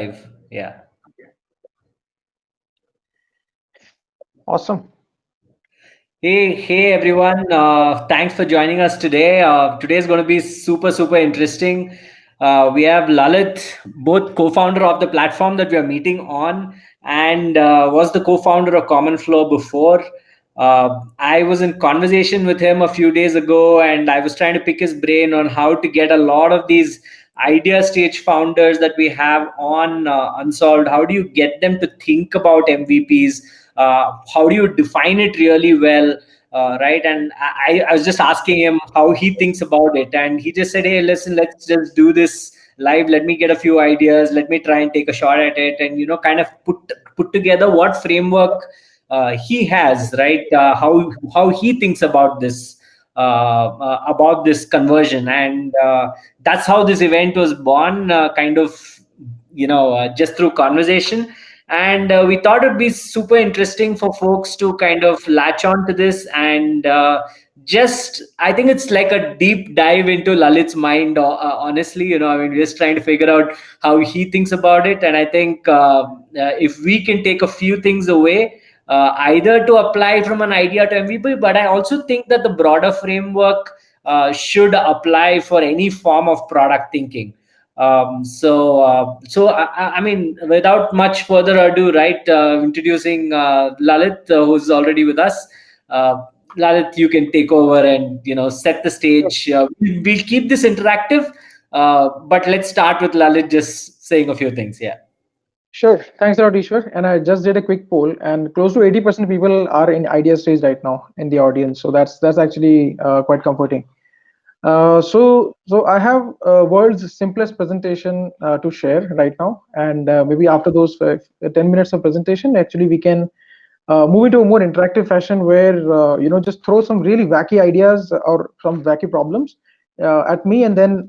live. Yeah. Awesome. Hey everyone. Thanks for joining us today. Today is going to be super interesting. We have Lalit, both co-founder of the platform that we are meeting on, and was the co-founder of Common Flow before. I was in conversation with him a few days ago, and I was trying to pick his brain on how to get a lot of these idea stage founders that we have on Unsolved. How do you get them to think about MVPs? How do you define it really well? Right. And I was just asking him how he thinks about it. And he just said, hey, listen, let's just do this live. Let me get a few ideas. Let me try and take a shot at it and, kind of put together what framework he has, right? How he thinks about this conversion. And that's how this event was born, kind of, just through conversation. And we thought it'd be super interesting for folks to kind of latch on to this and just I think it's like a deep dive into Lalit's mind, honestly. I mean, we're just trying to figure out how he thinks about it. And I think if we can take a few things away, either to apply from an idea to MVP, but I also think that the broader framework should apply for any form of product thinking. I mean, without much further ado, right, introducing Lalit, who's already with us. Lalit, you can take over and set the stage. We'll keep this interactive, but let's start with Lalit just saying a few things. Yeah. Sure. Thanks a lot, Ishwar. And I just did a quick poll, and close to 80% of people are in idea stage right now in the audience. So that's actually quite comforting. So I have world's simplest presentation to share right now, and maybe after those 10 minutes of presentation, actually we can move into a more interactive fashion where just throw some really wacky ideas or some wacky problems at me, and then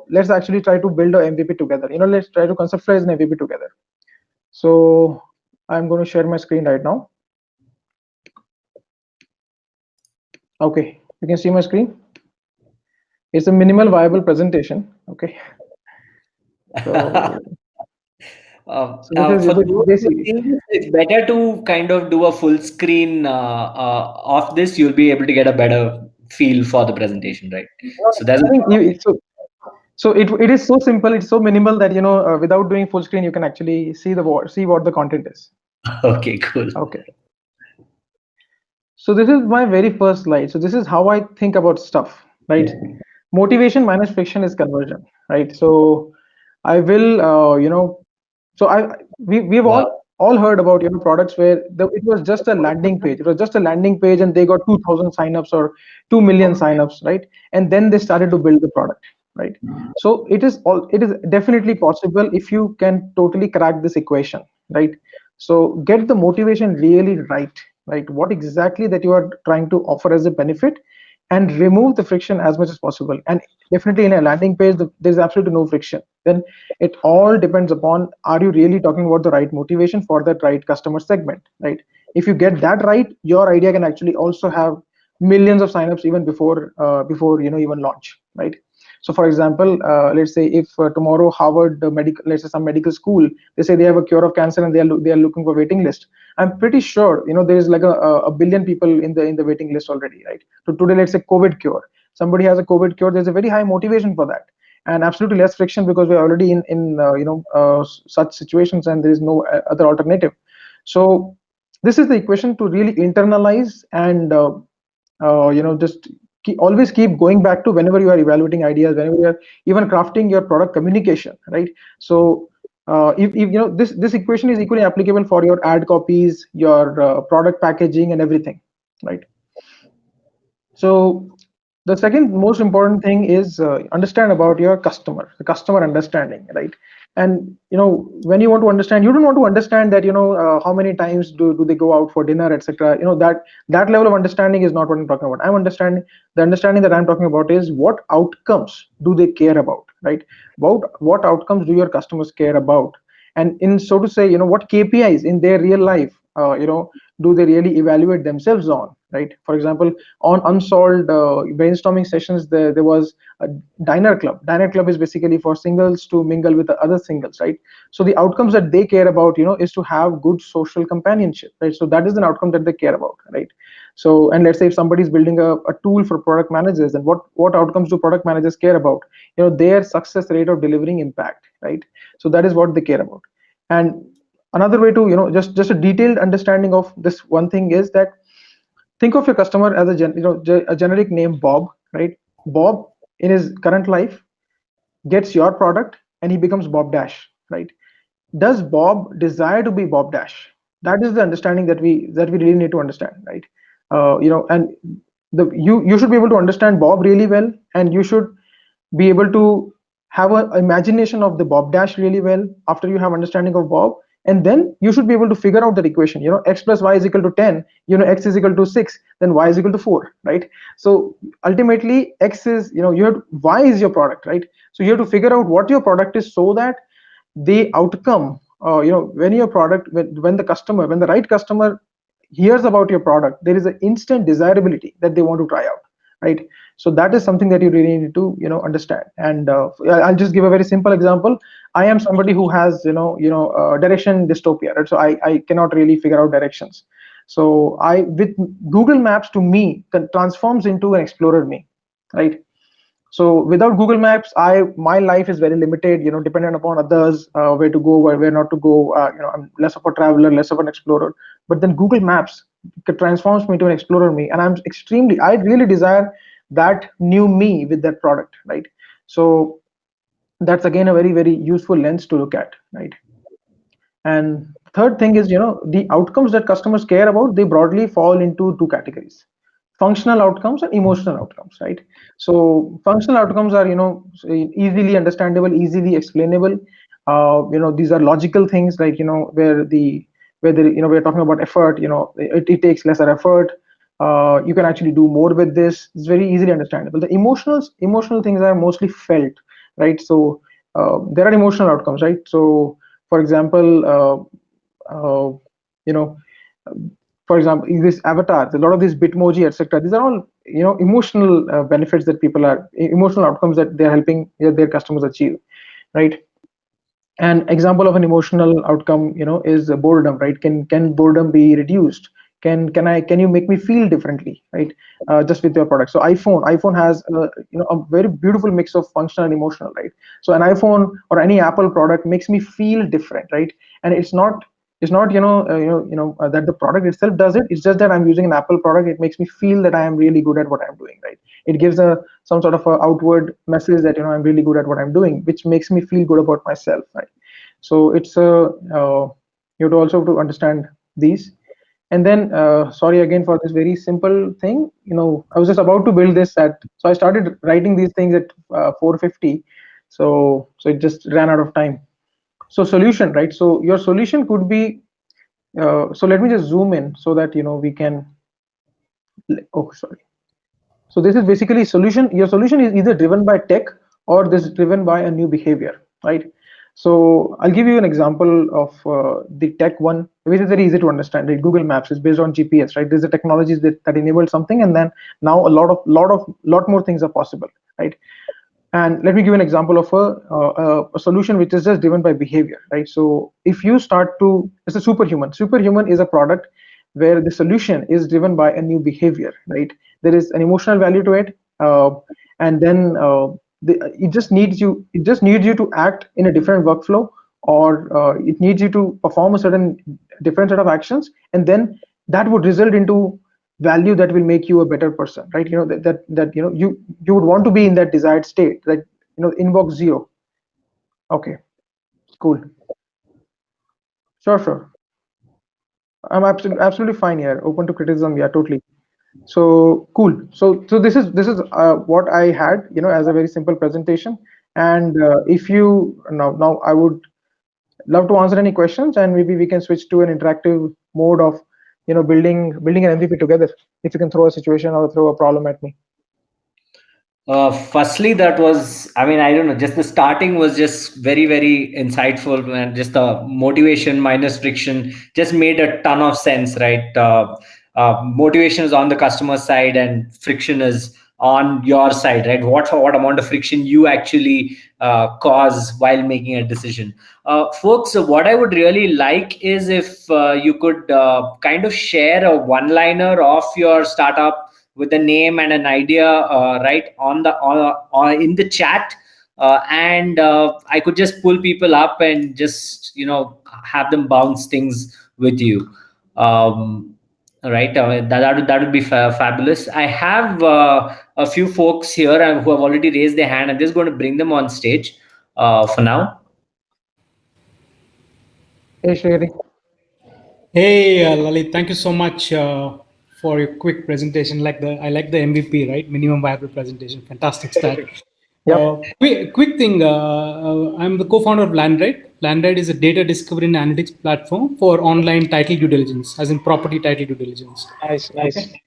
let's actually try to build an MVP together. Let's try to conceptualize an MVP together. So I'm going to share my screen right now. Okay, you can see my screen. It's a minimal viable presentation. Okay. So, it's better to kind of do a full screen of this. You'll be able to get a better feel for the presentation, right? So there's so it is so simple. It's so minimal that without doing full screen, you can actually see what the content is. Okay, cool. Okay. So this is my very first slide. So this is how I think about stuff, right? Yeah. Motivation minus friction is conversion, right? So I will, we've all heard about products where it was just a landing page. It was just a landing page, and they got 2,000 signups or 2 million signups, right? And then they started to build the product, right? So it is definitely possible if you can totally crack this equation, right? So get the motivation really right? What exactly that you are trying to offer as a benefit, and remove the friction as much as possible. And definitely in a landing page, there's absolutely no friction. Then it all depends upon, are you really talking about the right motivation for that right customer segment, right? If you get that right, your idea can actually also have millions of signups even before even launch, right? So for example, let's say if tomorrow Harvard medical, let's say some medical school, they say they have a cure of cancer and they are looking for waiting list. I'm pretty sure there is like a billion people in the waiting list already, right? So today, let's say COVID cure. Somebody has a COVID cure. There's a very high motivation for that, and absolutely less friction because we're already in such situations and there is no other alternative. So this is the equation to really internalize and just always keep going back to whenever you are evaluating ideas, whenever you are even crafting your product communication, right? So if this equation is equally applicable for your ad copies, your product packaging, and everything, right? So the second most important thing is understand about your customer, the customer understanding, right? And when you want to understand, you don't want to understand that how many times do they go out for dinner, etc. That level of understanding is not what I'm talking about. The understanding that I'm talking about is what outcomes do they care about, right? About what outcomes do your customers care about, and in, so to say, what KPIs in their real life do they really evaluate themselves on, right? For example, on unsolved brainstorming sessions, there was a diner club. Diner club is basically for singles to mingle with the other singles, right? So the outcomes that they care about, is to have good social companionship, right? So that is an outcome that they care about, right? So, and let's say if somebody is building a tool for product managers, then what outcomes do product managers care about? Their success rate of delivering impact, right? So that is what they care about. And another way to, just a detailed understanding of this one thing is that think of your customer as a generic name Bob, right? Bob in his current life gets your product and he becomes Bob Dash, right? Does Bob desire to be Bob Dash? That is the understanding that we really need to understand, right? And you should be able to understand Bob really well, and you should be able to have an imagination of the Bob Dash really well after you have understanding of Bob, and then you should be able to figure out that equation. X plus y is equal to 10. X is equal to 6. Then y is equal to 4, right? So ultimately, X is y is your product, right? So you have to figure out what your product is so that the outcome, when your product, when the right customer hears about your product, there is an instant desirability that they want to try out, right? So that is something that you really need to understand. And I'll just give a very simple example. I am somebody who has direction dystopia, right? So I cannot really figure out directions. So with Google Maps, to me, transforms into an explorer me, right? So without Google Maps, my life is very limited, dependent upon others, where to go, where not to go. I'm less of a traveler, less of an explorer. But then Google Maps transforms me to an explorer me, and I really desire that new me with that product, right? So that's again a very, very useful lens to look at, right? And third thing is, the outcomes that customers care about, they broadly fall into two categories: functional outcomes and emotional outcomes, right? So functional outcomes are, easily understandable, easily explainable. These are logical things, like, we're talking about effort, it takes lesser effort. You can actually do more with this. It's very easily understandable. The emotional things are mostly felt, right? So there are emotional outcomes, right? So for example, uh, you know for example, in this avatars, a lot of these bitmoji, etc., these are all emotional benefits that people are emotional outcomes that they're helping their customers achieve, right? An example of an emotional outcome, is boredom, right? Can boredom be reduced? Can you make me feel differently, right? Just with your product. So iPhone has a very beautiful mix of functional and emotional, right? So an iPhone or any Apple product makes me feel different, right? And it's not that the product itself does it. It's just that I'm using an Apple product. It makes me feel that I am really good at what I'm doing, right? It gives some sort of a outward message that I'm really good at what I'm doing, which makes me feel good about myself, right? So it's you have to also to understand these. And then sorry again for this very simple thing. I was just about to build this so I started writing these things at 4:50. So it just ran out of time. So solution, right? So your solution could be, so let me just zoom in so that we can, oh sorry. So this is basically solution. Your solution is either driven by tech or this is driven by a new behavior, right? So I'll give you an example of the tech one, which is very easy to understand. Right? Google Maps is based on GPS, right? There's a technologies that enable something, and then now a lot more things are possible, right? And let me give you an example of a solution which is just driven by behavior, right? So if you start to, it's a superhuman. Superhuman is a product where the solution is driven by a new behavior, right? There is an emotional value to it, and then it just needs you. It just needs you to act in a different workflow, or it needs you to perform a certain different set of actions, and then that would result into value that will make you a better person, right? That you would want to be in that desired state, that inbox 0. Okay, cool. Sure. I'm absolutely fine here, open to criticism. Yeah, totally. So cool. So this is what I had, as a very simple presentation. And if you now I would love to answer any questions, and maybe we can switch to an interactive mode of building an MVP together. If you can throw a situation or throw a problem at me. Firstly, that was, I mean, I don't know, just the starting was just very, very insightful, and just the motivation minus friction just made a ton of sense, right? motivation is on the customer side and friction is on your side, right? What amount of friction you actually cause while making a decision. Folks, so what I would really like is if you could kind of share a one-liner of your startup with a name and an idea, right, in the chat, and I could just pull people up and just have them bounce things with you. Right, that would be fabulous. I have a few folks here who have already raised their hand. I'm just going to bring them on stage for now. Hey, Shreyari. Hey, Lalit, thank you so much for your quick presentation. I like the MVP, right? Minimum viable presentation. Fantastic start. Yep. Quick thing. I'm the co-founder of Landride. Landride is a data discovery and analytics platform for online title due diligence, as in property title due diligence. Nice. Okay.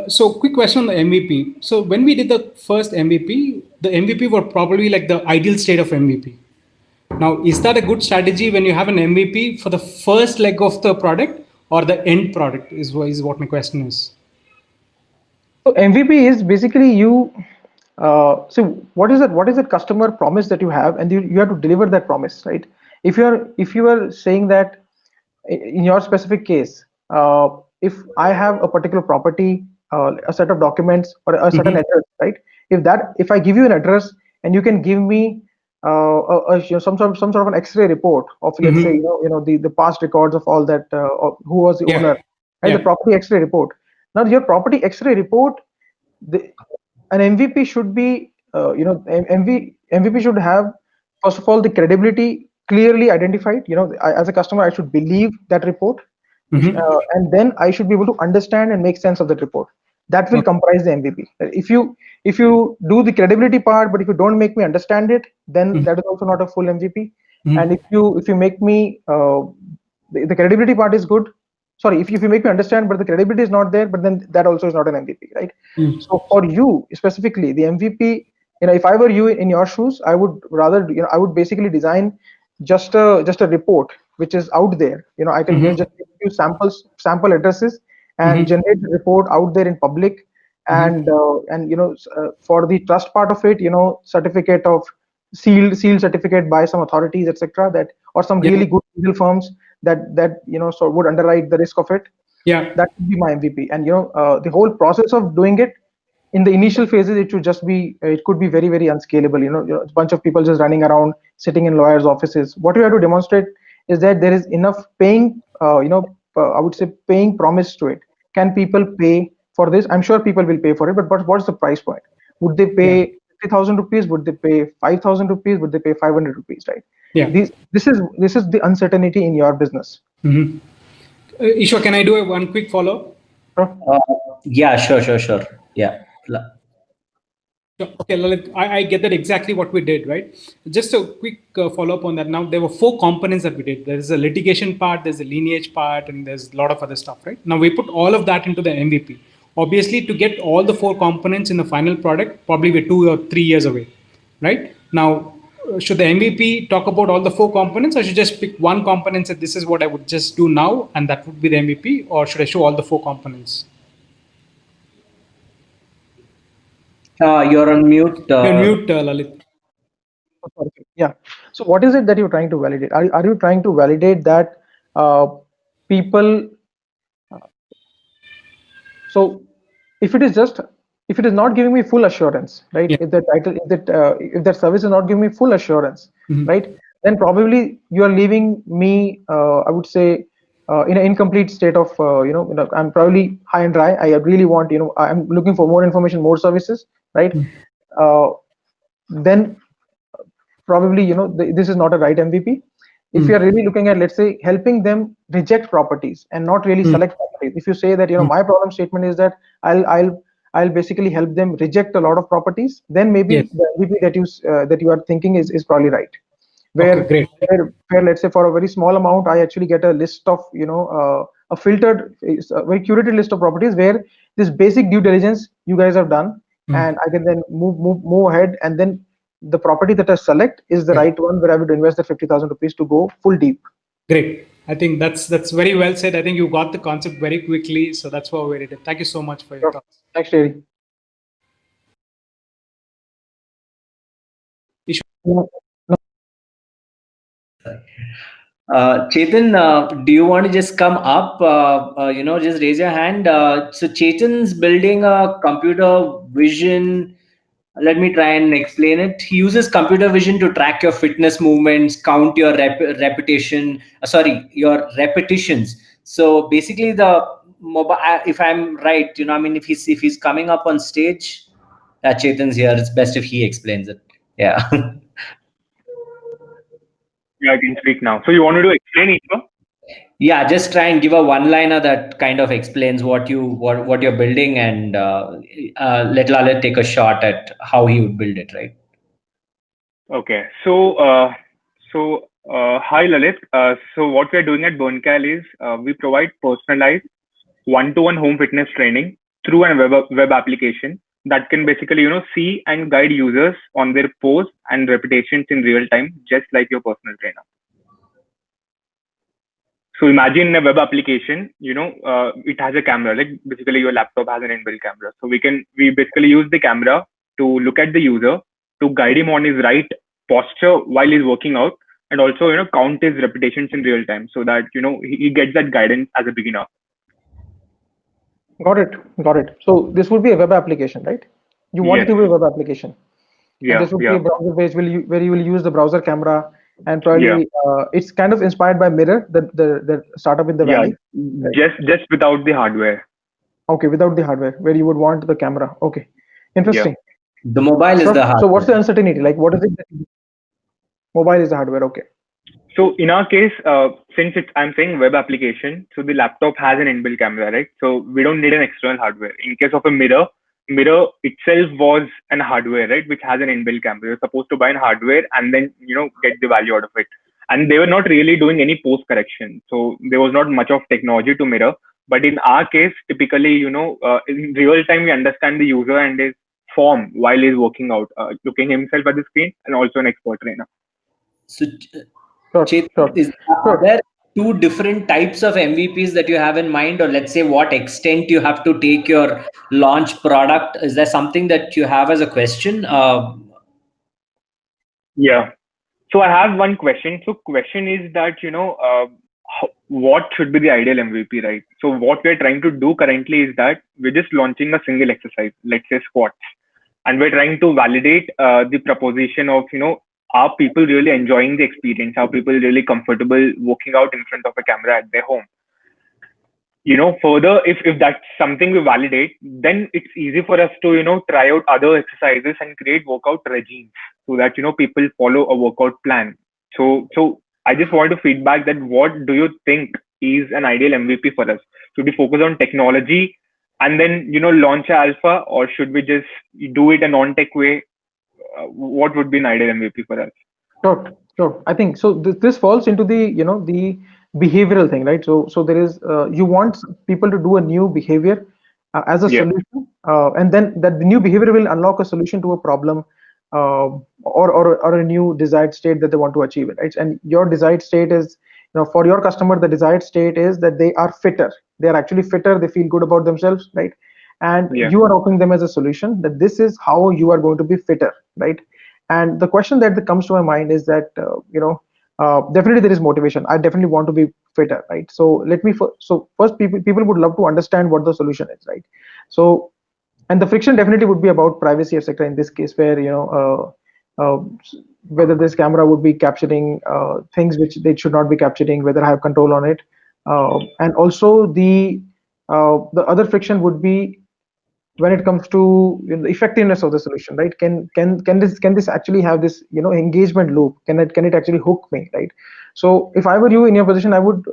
So quick question on the MVP. So when we did the first MVP, the MVP were probably like the ideal state of MVP. Now, is that a good strategy when you have an MVP for the first leg of the product or the end product is what my question is. So MVP is basically you. So what is that customer promise that you have, and you have to deliver that promise, right? If you are saying that in your specific case, if I have a particular property, a set of documents or a certain address, right? If I give you an address and you can give me some sort of an X-ray report of, let's say, the past records of all that, of who was the owner, right? The property X-ray report. Now your property X-ray report, an MVP should be, MVP should have, first of all, the credibility clearly identified. As a customer, I should believe that report, and then I should be able to understand and make sense of that report. That will comprise the MVP. If you do the credibility part, but if you don't make me understand it, then that is also not a full MVP. And if you make me the credibility part is good. Sorry, if you make me understand, but the credibility is not there, but then that also is not an MVP, right? So for you specifically, the MVP, if I were you in your shoes, I would rather, I would basically design just a report which is out there. I can just give you sample addresses and generate the report out there in public, and for the trust part of it, certificate of sealed certificate by some authorities, etc. That, or some really good legal firms that so would underwrite the risk of it. Yeah, that would be my MVP. And the whole process of doing it in the initial phases, it could be very, very unscalable. A bunch of people just running around, sitting in lawyers' offices. What you have to demonstrate is that there is enough paying, I would say, paying promise to it. Can people pay for this? I'm sure people will pay for it, but what's the price point? Would they pay 50,000 rupees? Would they pay 5,000 rupees? Would they pay 500 rupees? Right? Yeah. This is the uncertainty in your business. Ishwa, can I do one quick follow? Yeah, sure. Yeah. Okay, Lalit, I get that exactly what we did, right? Just a quick follow-up on that. Now, there were 4 components that we did. There is a litigation part, there's a lineage part, and there's a lot of other stuff, right? Now, we put all of that into the MVP. Obviously, to get all the 4 components in the final product, probably we're 2 or 3 years away, right? Now, should the MVP talk about all the 4 components, or should I just pick one component and say, this is what I would just do now, and that would be the MVP, or should I show all the 4 components? You're on mute. You're on mute, Lalit. Yeah. So what is it that you're trying to validate? Are you trying to validate that people? So if it is not giving me full assurance, right? If that service is not giving me full assurance, right? Then probably you are leaving me, I would say, in an incomplete state of, I'm probably high and dry. I really want, I'm looking for more information, more services, right? Then probably, this is not a right MVP. If you are really looking at, let's say, helping them reject properties and not really select properties. If you say that, my problem statement is that I'll basically help them reject a lot of properties, then maybe the MVP that you are thinking is probably right. Where let's say for a very small amount, I actually get a list of, a filtered, a very curated list of properties where this basic due diligence you guys have done, and I can then move ahead, and then the property that I select is the right one where I would invest the 50,000 rupees to go full deep. Great. I think that's very well said. I think you got the concept very quickly, so that's why we did it. Thank you so much for your thoughts. Thanks, Terry. Chetan, do you want to just come up? Just raise your hand. So Chetan's building a computer vision. Let me try and explain it. He uses computer vision to track your fitness movements, count your your repetitions. So basically, the mobile. If I'm right, if he's coming up on stage, Chetan's here. It's best if he explains it. Yeah. Yeah, I can speak now. So you wanted to explain each one? Yeah, just try and give a one-liner that kind of explains what you're building, and let Lalit take a shot at how he would build it, right? Okay. Hi Lalit. So what we're doing at Burncal is we provide personalized one-to-one home fitness training through a web application that can basically see and guide users on their pose and repetitions in real time, just like your personal trainer. So imagine a web application, it has a camera, like basically your laptop has an inbuilt camera. So we basically use the camera to look at the user, to guide him on his right posture while he's working out, and also, count his repetitions in real time so that, he gets that guidance as a beginner. Got it. So this would be a web application, right? You want it to be a web application. Yeah. And this would be a browser page where you will use the browser camera, and probably it's kind of inspired by Mirror, the startup in the valley. Just without the hardware. Okay, without the hardware, where you would want the camera. Okay, interesting. Yeah. The mobile is the hardware. So what's the uncertainty? Like, what is it? Mobile is the hardware. Okay. So in our case, since I'm saying web application, so the laptop has an inbuilt camera, right? So we don't need an external hardware. In case of a mirror itself was an hardware, right, which has an inbuilt camera. You're supposed to buy an hardware and then get the value out of it. And they were not really doing any post correction, so there was not much of technology to mirror. But in our case, typically, in real time, we understand the user and his form while he's working out, looking himself at the screen, and also an expert trainer. So, Chetan, are there two different types of MVPs that you have in mind, or let's say what extent you have to take your launch product? Is there something that you have as a question? Yeah. So I have one question. So question is that, what should be the ideal MVP, right? So what we're trying to do currently is that we're just launching a single exercise, let's say squats. And we're trying to validate the proposition of, are people really enjoying the experience? Are people really comfortable working out in front of a camera at their home? Further, if that's something we validate, then it's easy for us to, try out other exercises and create workout regimes so that, people follow a workout plan. So I just want to feedback that what do you think is an ideal MVP for us? Should we focus on technology and then, launch an alpha, or should we just do it a non-tech way? What would be an ideal MVP for us? Sure. I think so. This falls into the the behavioral thing, right? So there is you want people to do a new behavior as a solution, and then that the new behavior will unlock a solution to a problem, or a new desired state that they want to achieve, right? And your desired state is, for your customer, the desired state is that they are fitter. They are actually fitter. They feel good about themselves, right? And you are offering them as a solution that this is how you are going to be fitter, right? And the question that comes to my mind is that definitely there is motivation. I definitely want to be fitter, right? So first, people would love to understand what the solution is, right? So, and the friction definitely would be about privacy, etc. In this case, where whether this camera would be capturing things which they should not be capturing, whether I have control on it, and also the other friction would be when it comes to the effectiveness of the solution, right? Can this actually have this engagement loop? Can it actually hook me, right? So if I were you in your position, I would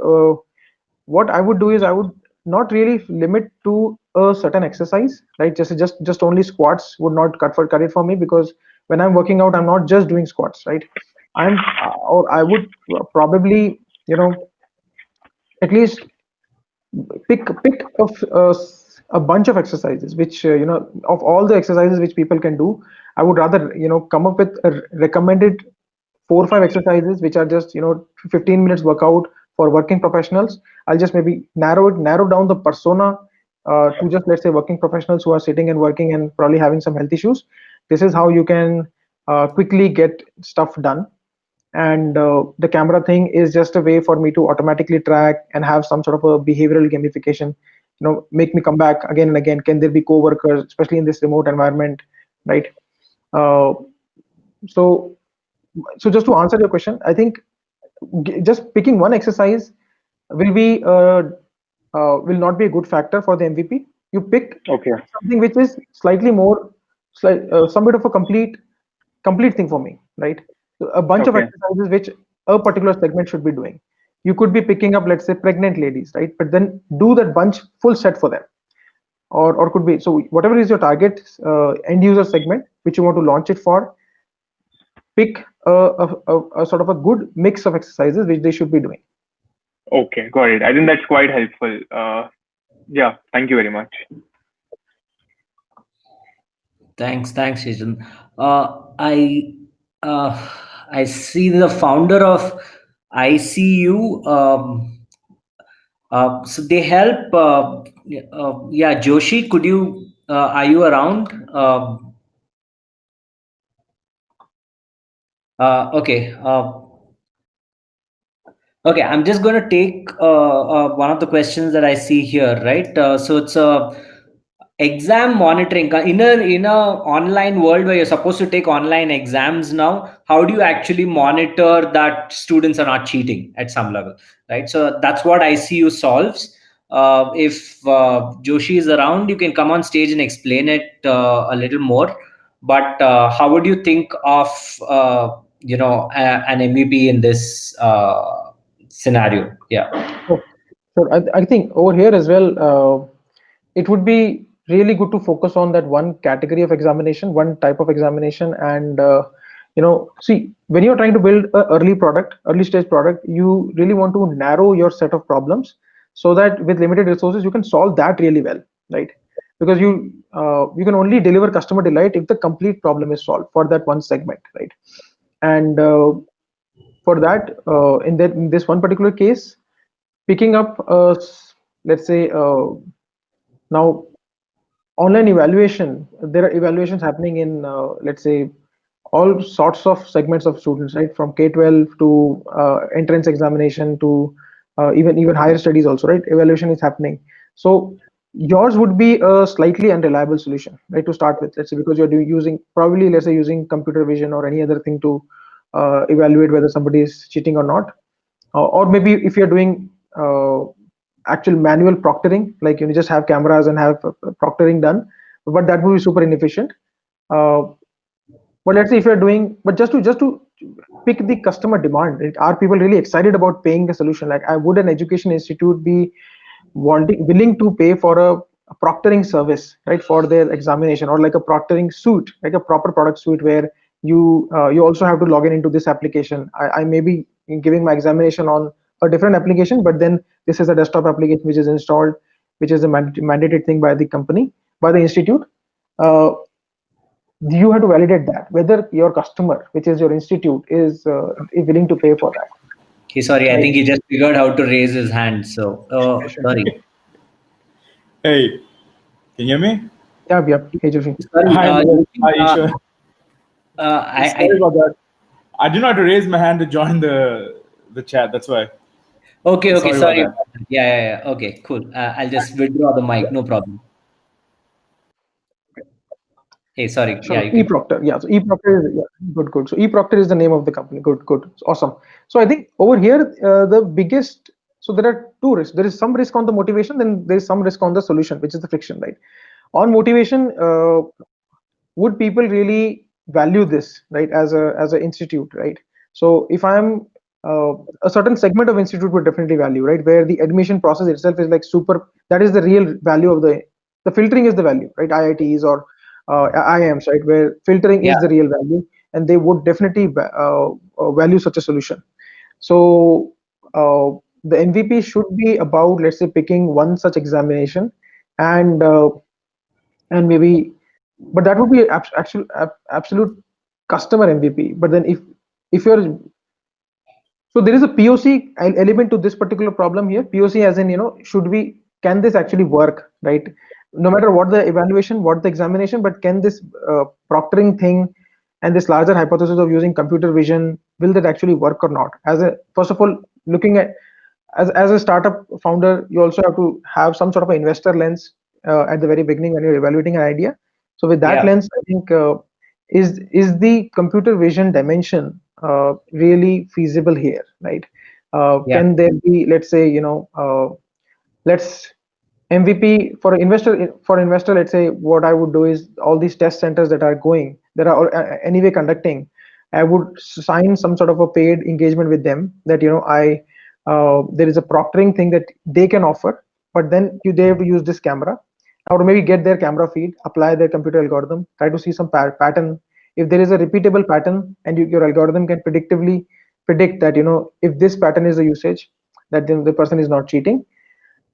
what I would do is I would not really limit to a certain exercise, right? Just only squats would not cut it for me, because when I'm working out, I'm not just doing squats, right? I would probably at least pick a bunch of exercises which of all the exercises which people can do. I would rather come up with a recommended 4 or 5 exercises which are just 15 minutes workout for working professionals. I'll just maybe narrow down the persona to just, let's say, working professionals who are sitting and working and probably having some health issues. This is how you can quickly get stuff done. And the camera thing is just a way for me to automatically track and have some sort of a behavioral gamification, make me come back again and again. Can there be co-workers, especially in this remote environment, right? uh, so just to answer your question, I think just picking one exercise will be will not be a good factor for the MVP. You pick Okay. something which is slightly more, some bit of a complete thing for me, right? So a bunch of Okay. exercises which a particular segment should be doing. You could be picking up, let's say, pregnant ladies, right? But then do that bunch full set for them, or could be, so whatever is your target end user segment which you want to launch it for, pick a sort of a good mix of exercises which they should be doing. Okay, got it. I think that's quite helpful. Yeah, thank you very much. Thanks, Jason. I I see the founder of ICU. So they help. Yeah, Joshi, could you? Are you around? Okay. Okay, I'm just going to take one of the questions that I see here, right? So it's exam monitoring in a online world where you're supposed to take online exams now. How do you actually monitor that students are not cheating at some level, right? So that's what ICU solves. If Joshi is around, you can come on stage and explain it a little more. But how would you think of an MVP in this scenario? Yeah. So I think over here as well, it would be really good to focus on that one category of examination, one type of examination. And see, when you're trying to build an early stage product, you really want to narrow your set of problems so that with limited resources you can solve that really well, right? Because you can only deliver customer delight if the complete problem is solved for that one segment, right? And for that, in this one particular case, picking up, let's say, now online evaluation, there are evaluations happening in, let's say, all sorts of segments of students, right? From K-12 to entrance examination to even higher studies also, right? Evaluation is happening. So yours would be a slightly unreliable solution, right? To start with, let's say, because you're using, probably, let's say, using computer vision or any other thing to evaluate whether somebody is cheating or not. Or maybe if you're doing actual manual proctoring, like you just have cameras and have proctoring done, but that would be super inefficient. But let's say if you're doing, but just to pick the customer demand, right? Are people really excited about paying the solution? Like, would an education institute be willing to pay for a proctoring service, right, for their examination, or like a proctoring suite, like a proper product suite where you also have to log in into this application. I may be giving my examination on a different application, but then this is a desktop application which is installed, which is a mandated thing by the company, by the institute. You have to validate that whether your customer, which is your institute, is willing to pay for that. Okay, sorry, I Right. think he just figured how to raise his hand. So, sorry. Hey, can you hear me? Yeah. Hey, Joshi. Sorry, Hi, Ishwar. I Sorry about that. I didn't know how to raise my hand to join the chat. That's why. okay, Sorry about that. Yeah. Okay, cool. I'll just withdraw the mic. No problem. Hey, sorry. Sure. Yeah, you can. eProctor. Yeah. So eProctor is, yeah, good. So eProctor is the name of the company. Good. Awesome. So I think over here, the biggest, so there are two risks. There is some risk on the motivation, then there is some risk on the solution, which is the friction, right? On motivation, would people really value this, right, as a institute, right? So if I'm a certain segment of institute would definitely value, right, where the admission process itself is like super, that is the real value of the filtering is the value, right? IITs or IIMs, right, where filtering is the real value, and they would definitely value such a solution. So the MVP should be about, let's say, picking one such examination, and maybe, but that would be absolute customer MVP. But then if you're, So there is a POC element to this particular problem here. POC as in, can this actually work, right? No matter what the evaluation, what the examination, but can this proctoring thing and this larger hypothesis of using computer vision, will that actually work or not? First of all, looking at as a startup founder, you also have to have some sort of an investor lens at the very beginning when you're evaluating an idea. So with that lens, I think is the computer vision dimension really feasible here, right? Can there be, let's say, let's MVP for investor, let's say what I would do is all these test centers that are going, that are anyway conducting, I would sign some sort of a paid engagement with them that, there is a proctoring thing that they can offer, but then they have to use this camera, or maybe get their camera feed, apply their computer algorithm, try to see some pattern. If there is a repeatable pattern and your algorithm can predictively predict that, if this pattern is the usage, that then the person is not cheating,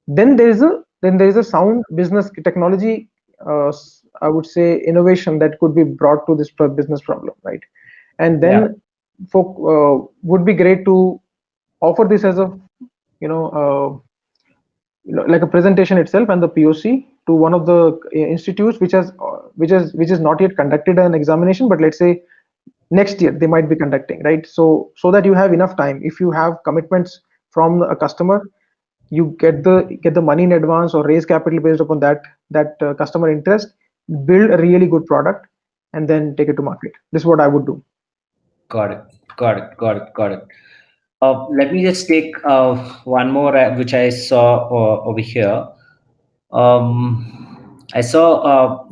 then there is a sound business technology, I would say, innovation that could be brought to this business problem, right? And then would be great to offer this as a, like a presentation itself and the POC to one of the institutes which is not yet conducted an examination, but let's say next year they might be conducting, right? So that you have enough time. If you have commitments from a customer, you get the money in advance or raise capital based upon that customer interest, build a really good product, and then take it to market. This is what I would do. Got it. Let me just take one more, which I saw over here. I saw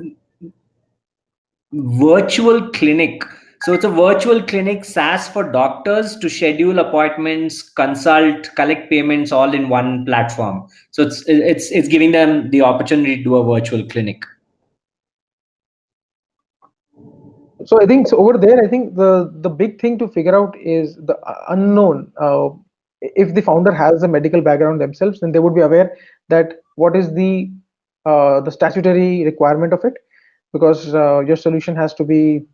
virtual clinic. So it's a virtual clinic SaaS for doctors to schedule appointments, consult, collect payments, all in one platform. So it's giving them the opportunity to do a virtual clinic. So I think over there, I think the big thing to figure out is the unknown. If the founder has a medical background themselves, then they would be aware that what is the statutory requirement of it, because your solution has to be,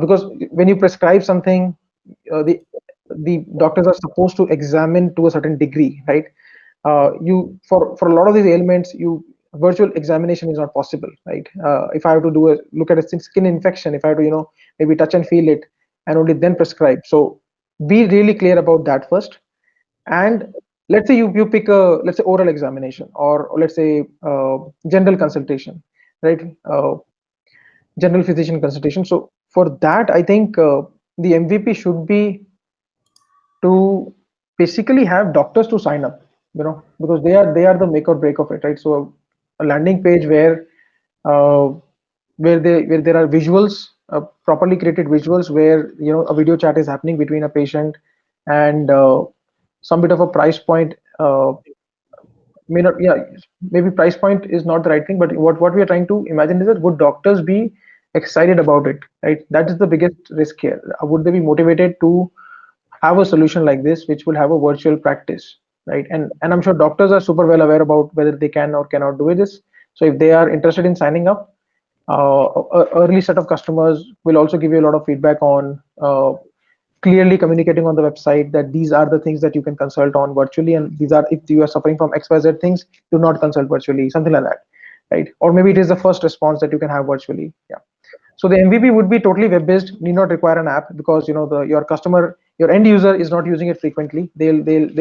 because when you prescribe something, the doctors are supposed to examine to a certain degree, right? You for a lot of these ailments, virtual examination is not possible, right? If I have to look at a skin infection, if I have to maybe touch and feel it and only then prescribe. So be really clear about that first. And let's say you pick a, let's say, oral examination, or let's say general consultation, right? General physician consultation. So for that, I think the MVP should be to basically have doctors to sign up, because they are the make or break of it, right? So a landing page where there are visuals, properly created visuals, where a video chat is happening between a patient, and some bit of a price point, maybe price point is not the right thing, but what we are trying to imagine is that would doctors be excited about it, right? That is the biggest risk here. Would they be motivated to have a solution like this which will have a virtual practice, right? And I'm sure doctors are super well aware about whether they can or cannot do this. So if they are interested in signing up, early set of customers will also give you a lot of feedback on clearly communicating on the website that these are the things that you can consult on virtually, and these are, if you are suffering from XYZ things, do not consult virtually, something like that, right? Or maybe it is the first response that you can have virtually. Yeah. So the MVP would be totally web-based, need not require an app, because your customer, your end user is not using it frequently. They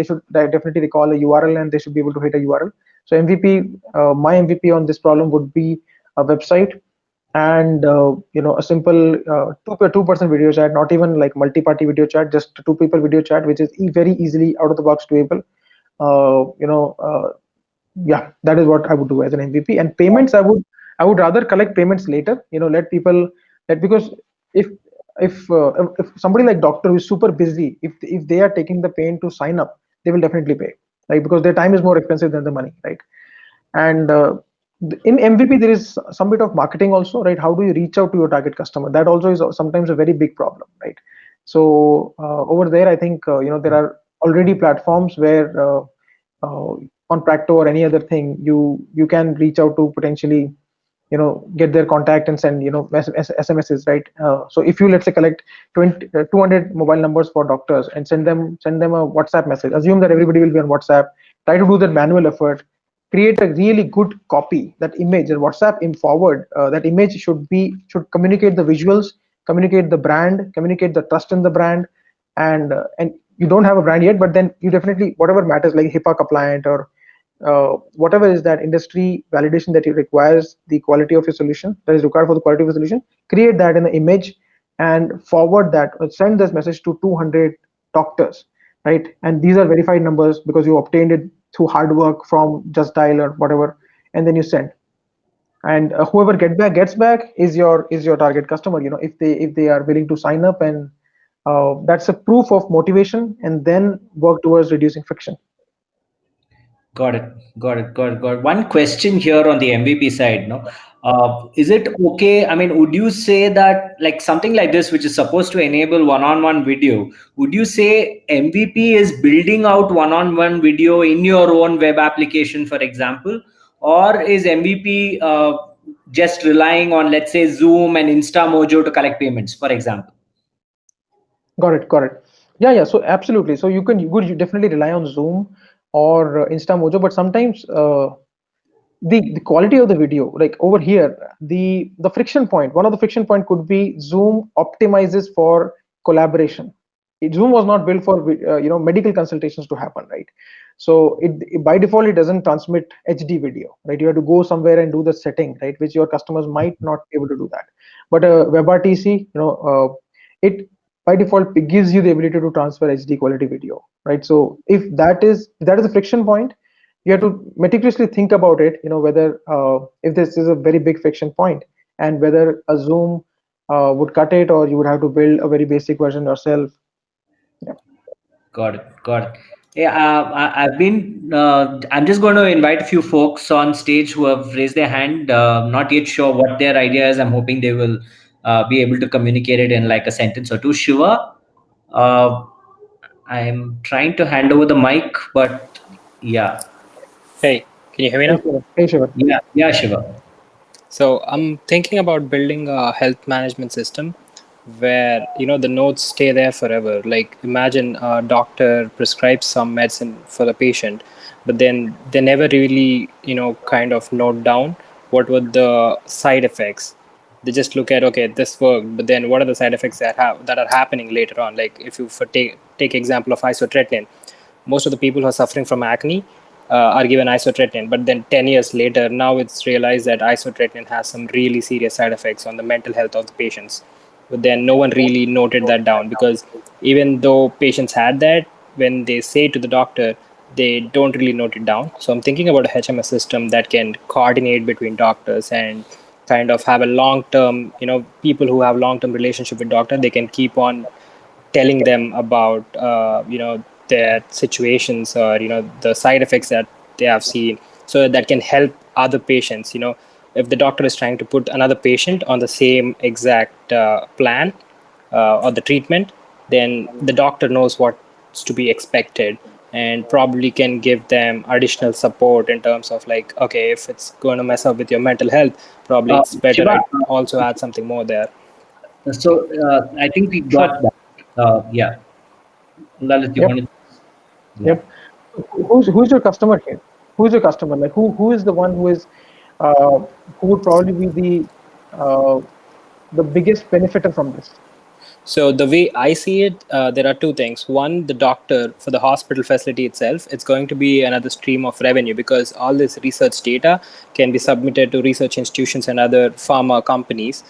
should definitely recall a URL, and they should be able to hit a URL. So MVP, my MVP on this problem would be a website, and a simple two-person video chat, not even like multi-party video chat, just two people video chat, which is very easily out of the box doable. Yeah, that is what I would do as an MVP. And payments, I would rather collect payments later. Let people, because if somebody like doctor who is super busy, if they are taking the pain to sign up, they will definitely pay, right? Because their time is more expensive than the money, right? And in MVP, there is some bit of marketing also, right? How do you reach out to your target customer? That also is sometimes a very big problem, right? So over there, I think there are already platforms where on Practo or any other thing, you can reach out to potentially get their contact and send SMSs, right? So if you, let's say, collect 200 mobile numbers for doctors and send them a WhatsApp message, assume that everybody will be on WhatsApp, try to do that manual effort, create a really good copy, that image, and WhatsApp in forward, that image should communicate the visuals, communicate the brand, communicate the trust in the brand. And you don't have a brand yet, but then you definitely, whatever matters, like HIPAA compliant or whatever is that industry validation that requires the quality of your solution, that is required for the quality of a solution, create that in the image and forward that, or send this message to 200 doctors, right? And these are verified numbers because you obtained it through hard work from Just Dial or whatever, and then you send. And whoever gets back is your target customer. If they are willing to sign up, and that's a proof of motivation, and then work towards reducing friction. Got it. One question here on the MVP side, no? Is it okay? I mean, would you say that like something like this, which is supposed to enable one-on-one video, would you say MVP is building out one-on-one video in your own web application, for example, or is MVP just relying on, let's say, Zoom and InstaMojo to collect payments, for example? Got it. Yeah. So absolutely. So you definitely rely on Zoom or InstaMojo, but sometimes the quality of the video, like over here, the friction point, one of the friction point could be Zoom optimizes for collaboration. Zoom was not built for medical consultations to happen, right? So it by default, it doesn't transmit HD video, right? You have to go somewhere and do the setting, right, which your customers might not be able to do that. But WebRTC, it by default, it gives you the ability to transfer HD quality video, right? So if that is a friction point, you have to meticulously think about it, whether if this is a very big friction point, and whether a Zoom would cut it, or you would have to build a very basic version yourself. Yeah. Got it. Yeah, I've been. I'm just going to invite a few folks on stage who have raised their hand. Not yet sure what their idea is. I'm hoping they will be able to communicate it in like a sentence or two. Shiva, I'm trying to hand over the mic, but yeah. Hey, can you hear me now? Hey, Shiva. Yeah, Shiva. So I'm thinking about building a health management system where the notes stay there forever. Like imagine a doctor prescribes some medicine for the patient, but then they never really kind of note down what were the side effects. They just look at, okay, this worked, but then what are the side effects that are happening later on? Like if you take example of isotretinoin, most of the people who are suffering from acne are given isotretinoin, but then 10 years later, now it's realized that isotretinoin has some really serious side effects on the mental health of the patients. But then no one really noted that down, because even though patients had that, when they say to the doctor, they don't really note it down. So I'm thinking about a HMS system that can coordinate between doctors and kind of have a long-term, people who have long-term relationship with doctor, they can keep on telling them about their situations, or the side effects that they have seen, so that can help other patients. If the doctor is trying to put another patient on the same exact plan or the treatment, then the doctor knows what's to be expected, and probably can give them additional support in terms of like, okay, if it's going to mess up with your mental health, probably it's better Shiva, I also add something more there. So I think we got that. Yeah. Lalit, you Yep. wanted? Yep. Who's your customer here? Who's your customer? Like who is the one who would probably be the biggest benefiter from this? So the way I see it, there are two things. One, the doctor for the hospital facility itself, it's going to be another stream of revenue, because all this research data can be submitted to research institutions and other pharma companies,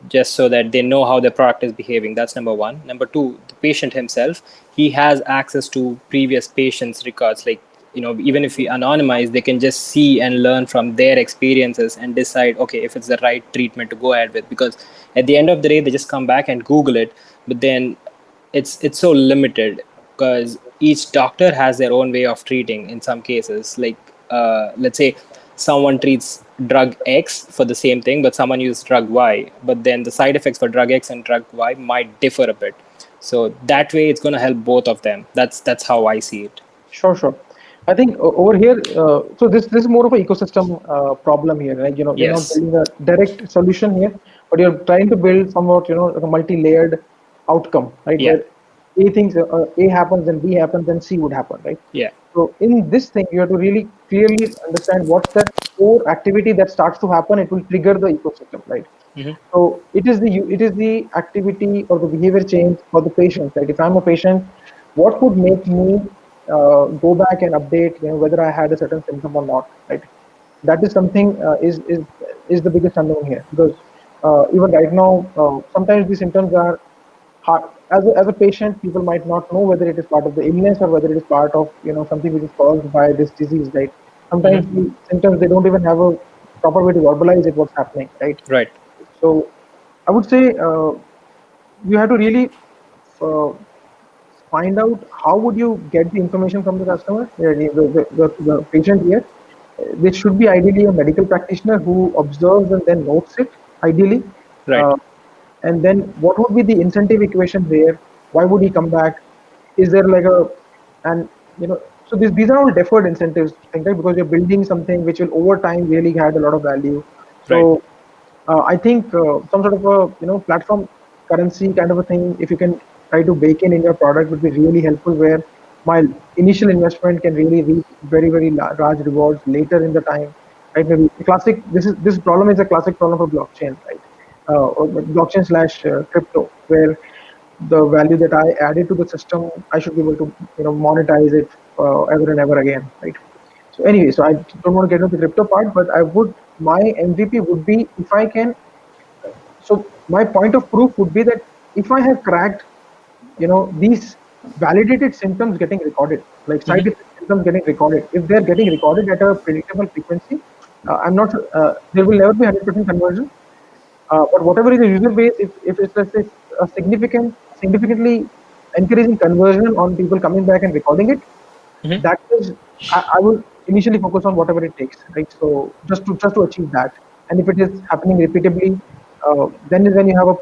just so that they know how their product is behaving. That's number one. Number two, the patient himself, he has access to previous patients' records. Like, even if we anonymize, they can just see and learn from their experiences and decide, okay, if it's the right treatment to go ahead with. Because at the end of the day, they just come back and Google it, but then it's so limited, because each doctor has their own way of treating in some cases. Like let's say someone treats drug X for the same thing, but someone uses drug Y, but then the side effects for drug X and drug Y might differ a bit. So that way it's going to help both of them. That's how I see it. Sure. I think over here, so this is more of an ecosystem problem here, right? You're not Yes. building a direct solution here, but you're trying to build somewhat, like a multi-layered outcome, right? Yeah. Where A happens, then B happens, then C would happen, right? Yeah. So in this thing, you have to really clearly understand what's that core activity that starts to happen. It will trigger the ecosystem, right? Mm-hmm. So it is the activity or the behavior change for the patient. Right? If I'm a patient, what would make me go back and update, whether I had a certain symptom or not, right? That is something is the biggest unknown here, because even right now, sometimes these symptoms are hard. As a patient, people might not know whether it is part of the illness or whether it is part of something which is caused by this disease, right? Sometimes the symptoms, they don't even have a proper way to verbalize it, what's happening, right? Right. So I would say you have to really uh, find out how would you get the information from the customer, the patient here. This should be ideally a medical practitioner who observes and then notes it, ideally. Right. Uh, and then what would be the incentive equation there? Why would he come back? Is there like and so these are all deferred incentives, right? Because you're building something which will over time really add a lot of value. So I think some sort of a platform currency kind of a thing, if you can try to bake in your product, would be really helpful. Where my initial investment can really reap very large rewards later in the time, right? Maybe classic. This problem is a classic problem for blockchain, right? Or blockchain slash crypto, where the value that I added to the system, I should be able to monetize it ever and ever again, right? So anyway, so I don't want to get into the crypto part, but my MVP would be if I can. So my point of proof would be that if I have cracked, these validated symptoms getting recorded, like side effect symptoms getting recorded, if they're getting recorded at a predictable frequency, I'm not sure, there will never be 100% conversion. But whatever is the user base, if it's let's say a significantly increasing conversion on people coming back and recording it, that is, I will initially focus on whatever it takes, right? So just to achieve that, and if it is happening repeatably, then is when you have a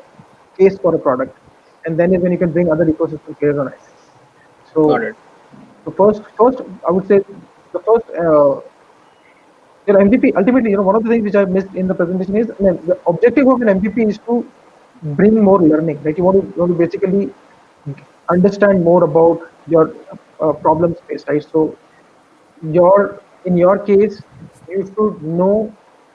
case for a product, and then is when you can bring other ecosystem players on it. So Got it. the first I would say the first MVP ultimately, one of the things which I missed in the presentation is, the objective of an MVP is to bring more learning, right? You want to basically understand more about your problem space, right? So in your case, you should know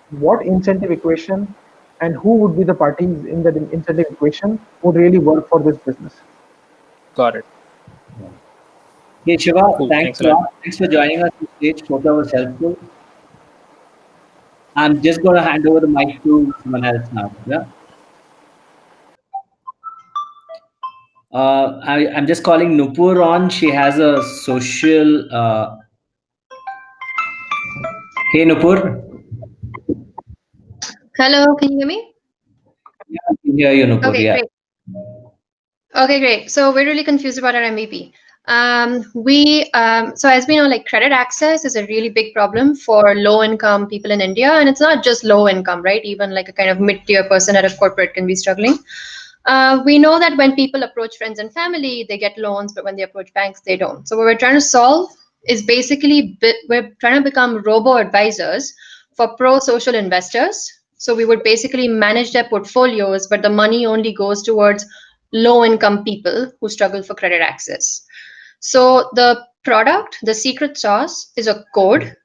what incentive equation and who would be the parties in that incentive equation would really work for this business. Got it. Hey Shiva, Cool. thanks Thanks a lot. Thanks for joining us on stage. Hope that was helpful. I'm just going to hand over the mic to someone else now. Yeah. I'm just calling Nupur on. She has a social. Hey Nupur. Hello, can you hear me? Yeah, I can hear you, Nupur. Okay, Yeah. great. Okay, great. So we're really confused about our MVP. So as we know, like credit access is a really big problem for low income people in India. And it's not just low income, right? Even like a kind of mid-tier person at a corporate can be struggling. We know that when people approach friends and family, they get loans, but when they approach banks, they don't. So what we're trying to solve is basically, we're trying to become robo-advisors for pro-social investors. So we would basically manage their portfolios, but the money only goes towards low-income people who struggle for credit access. So the product, the secret sauce, is a code,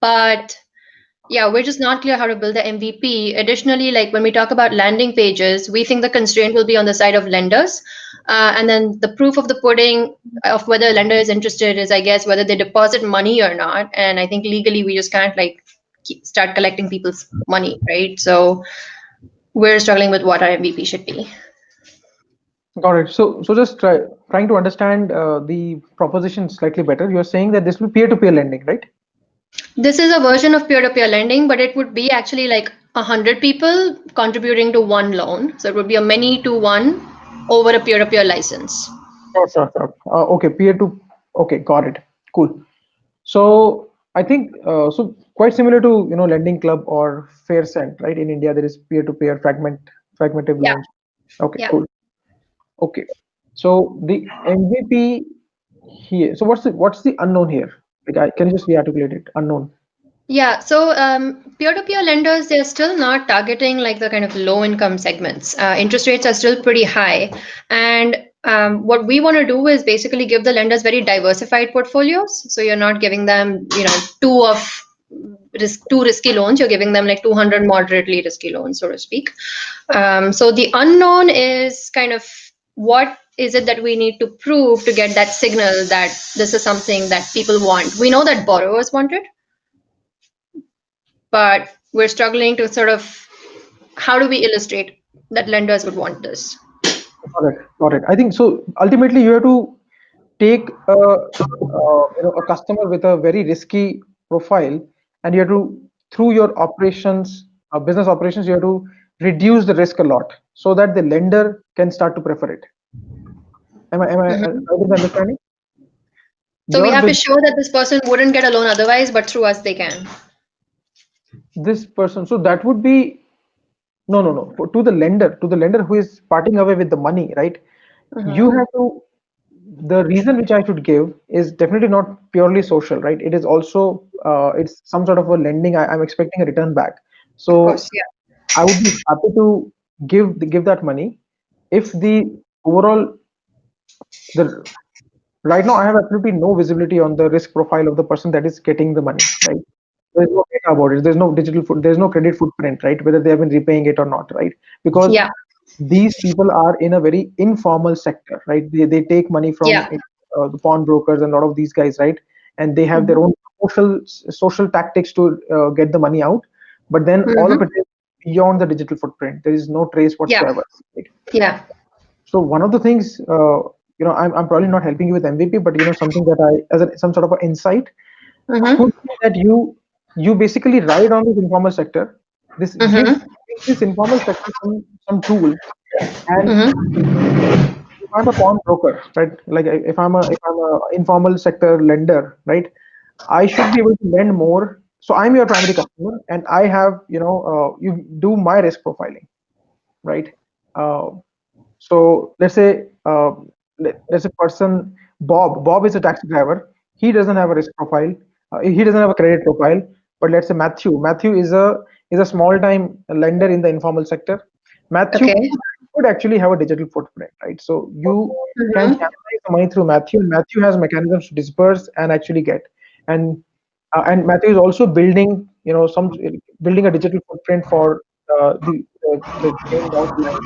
but yeah, we're just not clear how to build the MVP. Additionally, like when we talk about landing pages, we think the constraint will be on the side of lenders. And then the proof of the pudding of whether a lender is interested is, I guess, whether they deposit money or not. And I think legally we just can't like start collecting people's money, right? So we're struggling with what our MVP should be. Got it. So just trying to understand the proposition slightly better. You're saying that this will peer-to-peer lending, right? This is a version of peer-to-peer lending, but it would be actually like 100 people contributing to one loan. So it would be a many to one over a peer-to-peer license. Sure. Okay, okay, got it. Cool. So I think so quite similar to Lending Club or FairSend, right? In India, there is peer-to-peer fragmented Yeah. loans. Okay, Yeah. cool. Okay, so the MVP here. So what's the unknown here? Can you just re-articulate it? Unknown. Yeah, so peer-to-peer lenders, they're still not targeting like the kind of low-income segments. Interest rates are still pretty high, and what we want to do is basically give the lenders very diversified portfolios. So you're not giving them, two risky loans. You're giving them like 200 moderately risky loans, so to speak. So the unknown is kind of what is it that we need to prove to get that signal that this is something that people want. We know that borrowers want it, but we're struggling to sort of how do we illustrate that lenders would want this? Got it. I think so. Ultimately, you have to take a customer with a very risky profile, and you have to, through your operations, business operations, you have to reduce the risk a lot so that the lender can start to prefer it. Am I right in understanding? So we Your have to business- show that this person wouldn't get a loan otherwise, but through us they can. this person, so that would be no. To the lender who is parting away with the money, right? You have to. The reason which I should give is definitely not purely social, right? It is also it's some sort of a lending. I'm expecting a return back. Of So course, yeah. I would be happy to give that money if the overall the right now I have absolutely no visibility on the risk profile of the person that is getting the money, right? There's no data about it. There's no there's no credit footprint, right? Whether they have been repaying it or not, right? Because Yeah. these people are in a very informal sector, right? They take money from Yeah. the pawnbrokers and a lot of these guys, right? And they have their own social tactics to get the money out. But then all of it is beyond the digital footprint. There is no trace whatsoever. Right? Yeah. So one of the things, I'm probably not helping you with MVP, but something that some sort of an insight could be that you basically ride on this informal sector. This give this informal sector some tool, and if I'm a pawnbroker, right? Like if I'm a informal sector lender, right? I should be able to lend more. So I'm your primary customer, and I have you do my risk profiling, right? Uh, so let's say there's a person, Bob. Bob is a taxi driver. He doesn't have a risk profile. He doesn't have a credit profile. But let's say Matthew. Matthew is a small time lender in the informal sector. Matthew Okay. could actually have a digital footprint, right? So you can channelize the money through Matthew. Matthew has mechanisms to disperse and actually get. And Matthew is also building, building a digital footprint for the chain down the line.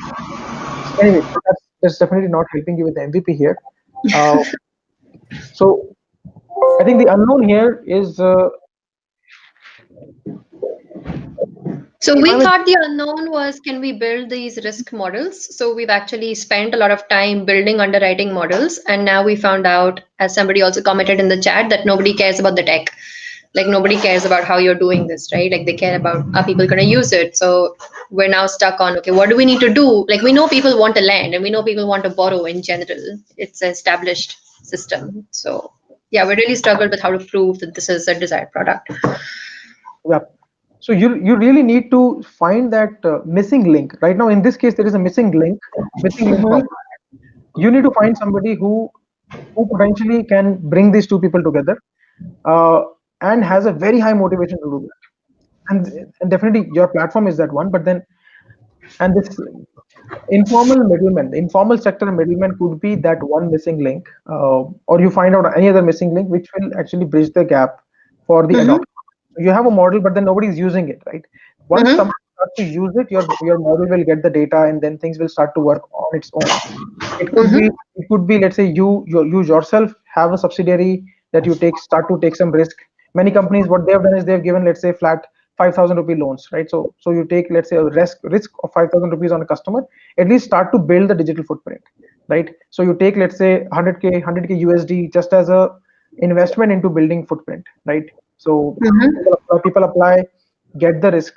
Anyway, so that's definitely not helping you with the MVP here. So I think the unknown here is So we thought the unknown was can we build these risk models? So we've actually spent a lot of time building underwriting models, and now we found out, as somebody also commented in the chat, that nobody cares about the tech. Like nobody cares about how you're doing this, right? Like they care about are people going to use it. So we're now stuck on okay, what do we need to do? Like we know people want to lend and we know people want to borrow in general. It's an established system. So yeah, we really struggled with how to prove that this is a desired product. yeah. So you really need to find that missing link. Right now, in this case, there is a missing link. Problem. You need to find somebody who potentially can bring these two people together, and has a very high motivation to do that. And definitely your platform is that one. But then, and this informal middleman, the informal sector middleman could be that one missing link, or you find out any other missing link which will actually bridge the gap for the adoption. You have a model, but then nobody's using it, right? Once someone starts to use it, your model will get the data, and then things will start to work on its own. It could be, let's say you yourself have a subsidiary that you start to take some risk. Many companies, what they have done is they've given, let's say, flat 5,000 rupee loans, right? So you take, let's say, a risk of 5,000 rupees on a customer. At least start to build the digital footprint, right? So you take, let's say, 100k USD just as a investment into building footprint, right? So people apply, get the risk,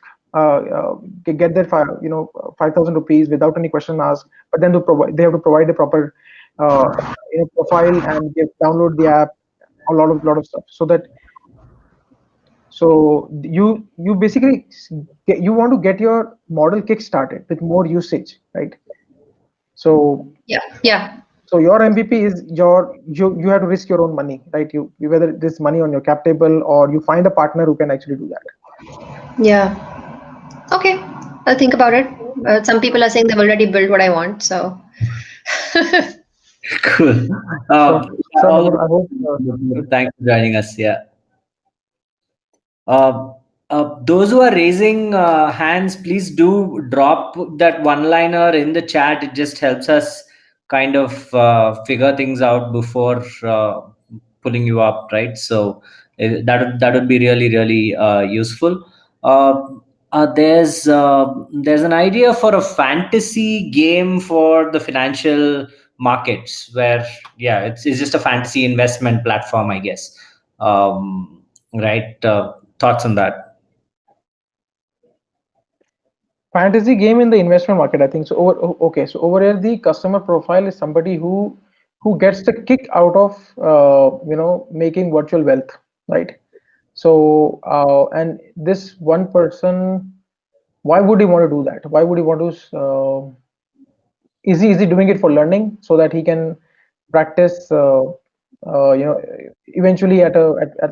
get their 5,000 rupees without any question asked. But then they have to provide a proper profile and download the app, a lot of stuff. So you basically you want to get your model kick started with more usage, right? So yeah. So your MVP is you have to risk your own money, right? You whether it is money on your cap table or you find a partner who can actually do that. Yeah. Okay, I'll think about it. Some people are saying they've already built what I want, so. Cool. Sure, Noor, I hope. Thanks for joining us. Yeah. Those who are raising hands, please do drop that one-liner in the chat. It just helps us kind of figure things out before pulling you up, right? So that would be really useful. There's an idea for a fantasy game for the financial markets where it's just a fantasy investment platform, I guess. Right? Thoughts on that? Fantasy game in the investment market, I think so. Over here the customer profile is somebody who gets the kick out of making virtual wealth, right? So and this one person, why would he want to do that? Why would he want to is he doing it for learning so that he can practice eventually at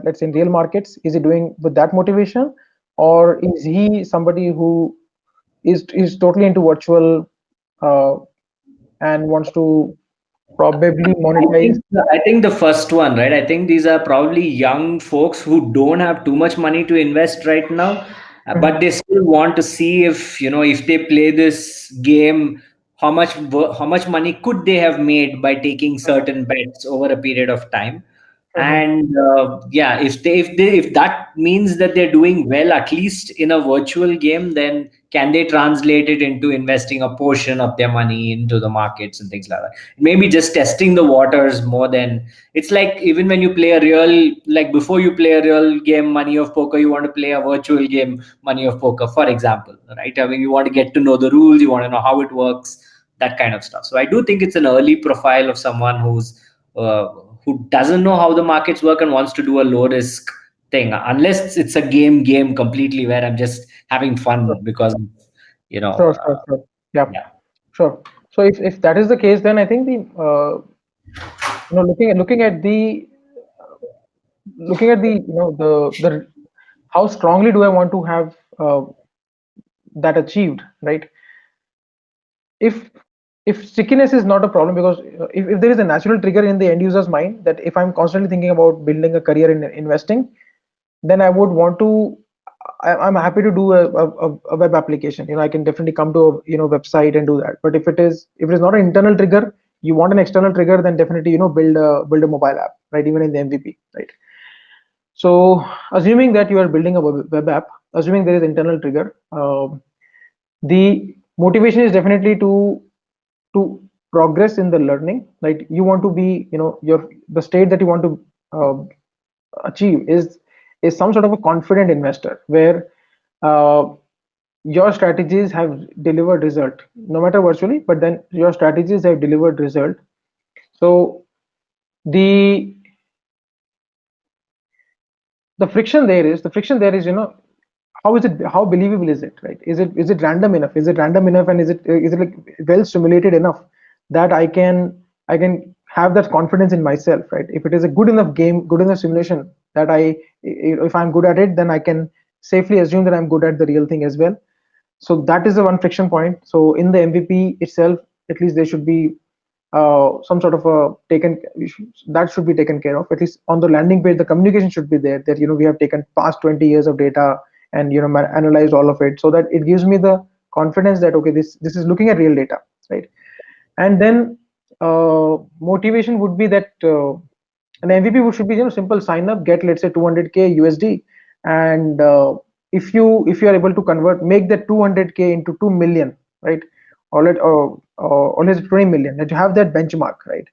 let's say in real markets? Is he doing with that motivation, or is he somebody who is totally into virtual and wants to probably monetize? I think the first one, right? I think these are probably young folks who don't have too much money to invest right now, but they still want to see if if they play this game, how much money could they have made by taking certain bets over a period of time. And if that means that they're doing well, at least in a virtual game, then can they translate it into investing a portion of their money into the markets and things like that? Maybe just testing the waters more than it's like even when you play a real, like before you play a real game, Money of Poker, you want to play a virtual game, Money of Poker, for example, right? I mean, you want to get to know the rules, you want to know how it works, that kind of stuff. So I do think it's an early profile of someone who doesn't know how the markets work and wants to do a low risk thing, unless it's a game completely where I'm just having fun because Sure. Sure. So if that is the case, then I think the looking at the the how strongly do I want to have that achieved, right? If stickiness is not a problem, because if there is a natural trigger in the end user's mind that if I'm constantly thinking about building a career in investing, then I would want to, I'm happy to do a web application. I can definitely come to a website and do that. But if it is not an internal trigger, you want an external trigger, then definitely build a mobile app, right? Even in the MVP, right? So assuming that you are building a web app, assuming there is internal trigger, the motivation is definitely to progress in the learning, right? You want to be, the state that you want to achieve is some sort of a confident investor where your strategies have delivered result, no matter virtually, but then your strategies have delivered result. So the friction there is how believable is it, right? Is it random enough? And is it like well simulated enough that I can have that confidence in myself, right? If it is a good enough game, good enough simulation that if I'm good at it, then I can safely assume that I'm good at the real thing as well. So that is the one friction point. So in the MVP itself, at least there should be some sort of that should be taken care of. At least on the landing page, the communication should be there that we have taken past 20 years of data and analyzed all of it, so that it gives me the confidence that okay, this is looking at real data, right? And then motivation would be that an MVP should be simple: sign up, get let's say 200k USD, and if you are able to make that 200k into 2 million, right? Or let's say 20 million, that you have that benchmark, right?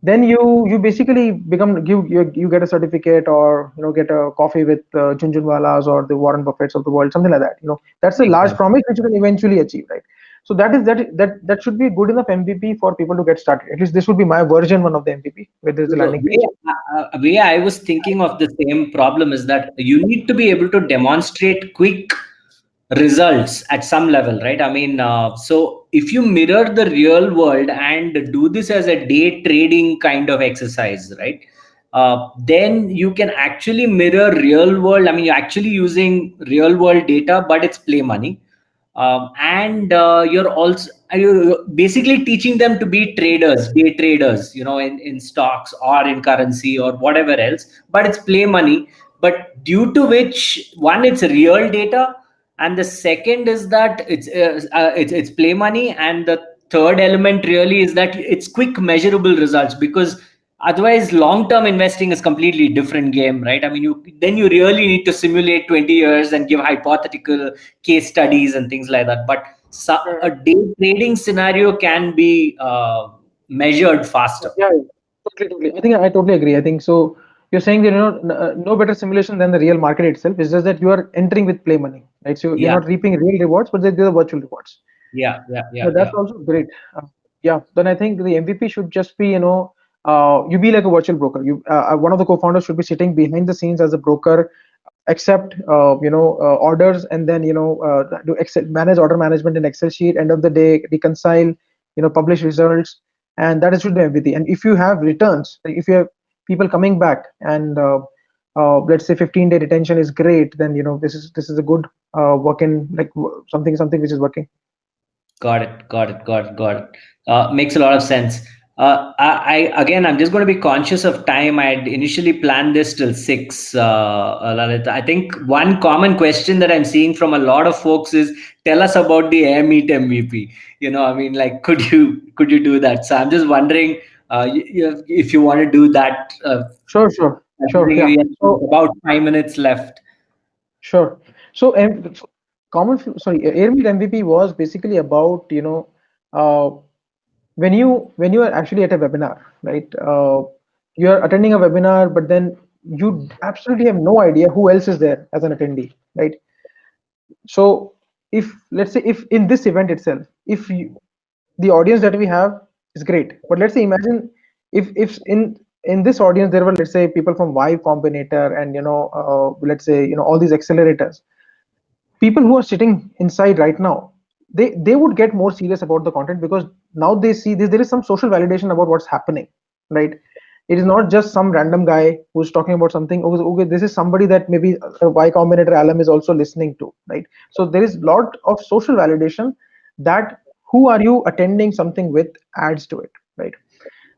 Then you basically you get a certificate, or get a coffee with Jhunjhunwalas or the Warren Buffetts of the world, something like that. That's a large promise which you can eventually achieve, right? So that should be good enough MVP for people to get started. At least this would be my version one of the MVP, where there's a landing page. Way I was thinking of the same problem is that you need to be able to demonstrate quick results at some level, right? I mean, so if you mirror the real world and do this as a day trading kind of exercise, right? Then you can actually mirror real world. I mean, you're actually using real world data, but it's play money. And you're basically teaching them to be traders, day traders, in stocks or in currency or whatever else, but it's play money. But due to which, one, it's real data, and the second is that it's play money, and the third element really is that it's quick measurable results, because otherwise long term investing is completely different game, right? I mean, you really need to simulate 20 years and give hypothetical case studies and things like that. But a day trading scenario can be measured faster. Yeah, totally. I think I totally agree. I think so. You're saying that no better simulation than the real market itself. It's just that you are entering with play money, right? So you're not reaping real rewards, but they're virtual rewards. Yeah. That's also great. Yeah. Then I think the MVP should just be, you be like a virtual broker. One of the co-founders should be sitting behind the scenes as a broker, accept orders, and then do Excel, manage order management in Excel sheet. End of the day, reconcile, publish results, and that should be everything. And if you have returns, like if you have people coming back, and let's say 15-day retention is great, then this is a good working, like something which is working. Got it. Makes a lot of sense. I'm just going to be conscious of time. I had initially planned this till 6. Lalit, I think one common question that I'm seeing from a lot of folks is, tell us about the Airmeet MVP. I mean, like, could you do that? So I'm just wondering if you want to do that. Sure. Yeah. So, about 5 minutes left. Sure. So Airmeet MVP was basically about when you are actually at a webinar, right? You are attending a webinar, but then you absolutely have no idea who else is there as an attendee, right? So let's say if in this event itself, the audience that we have is great, but let's say imagine if in this audience there were, let's say, people from Y Combinator and let's say all these accelerators, people who are sitting inside right now, they would get more serious about the content, because now they see there is some social validation about what's happening, right? It is not just some random guy who's talking about something. Okay, this is somebody that maybe a Y Combinator alum is also listening to, right? So there is a lot of social validation that who are you attending something with adds to it, right?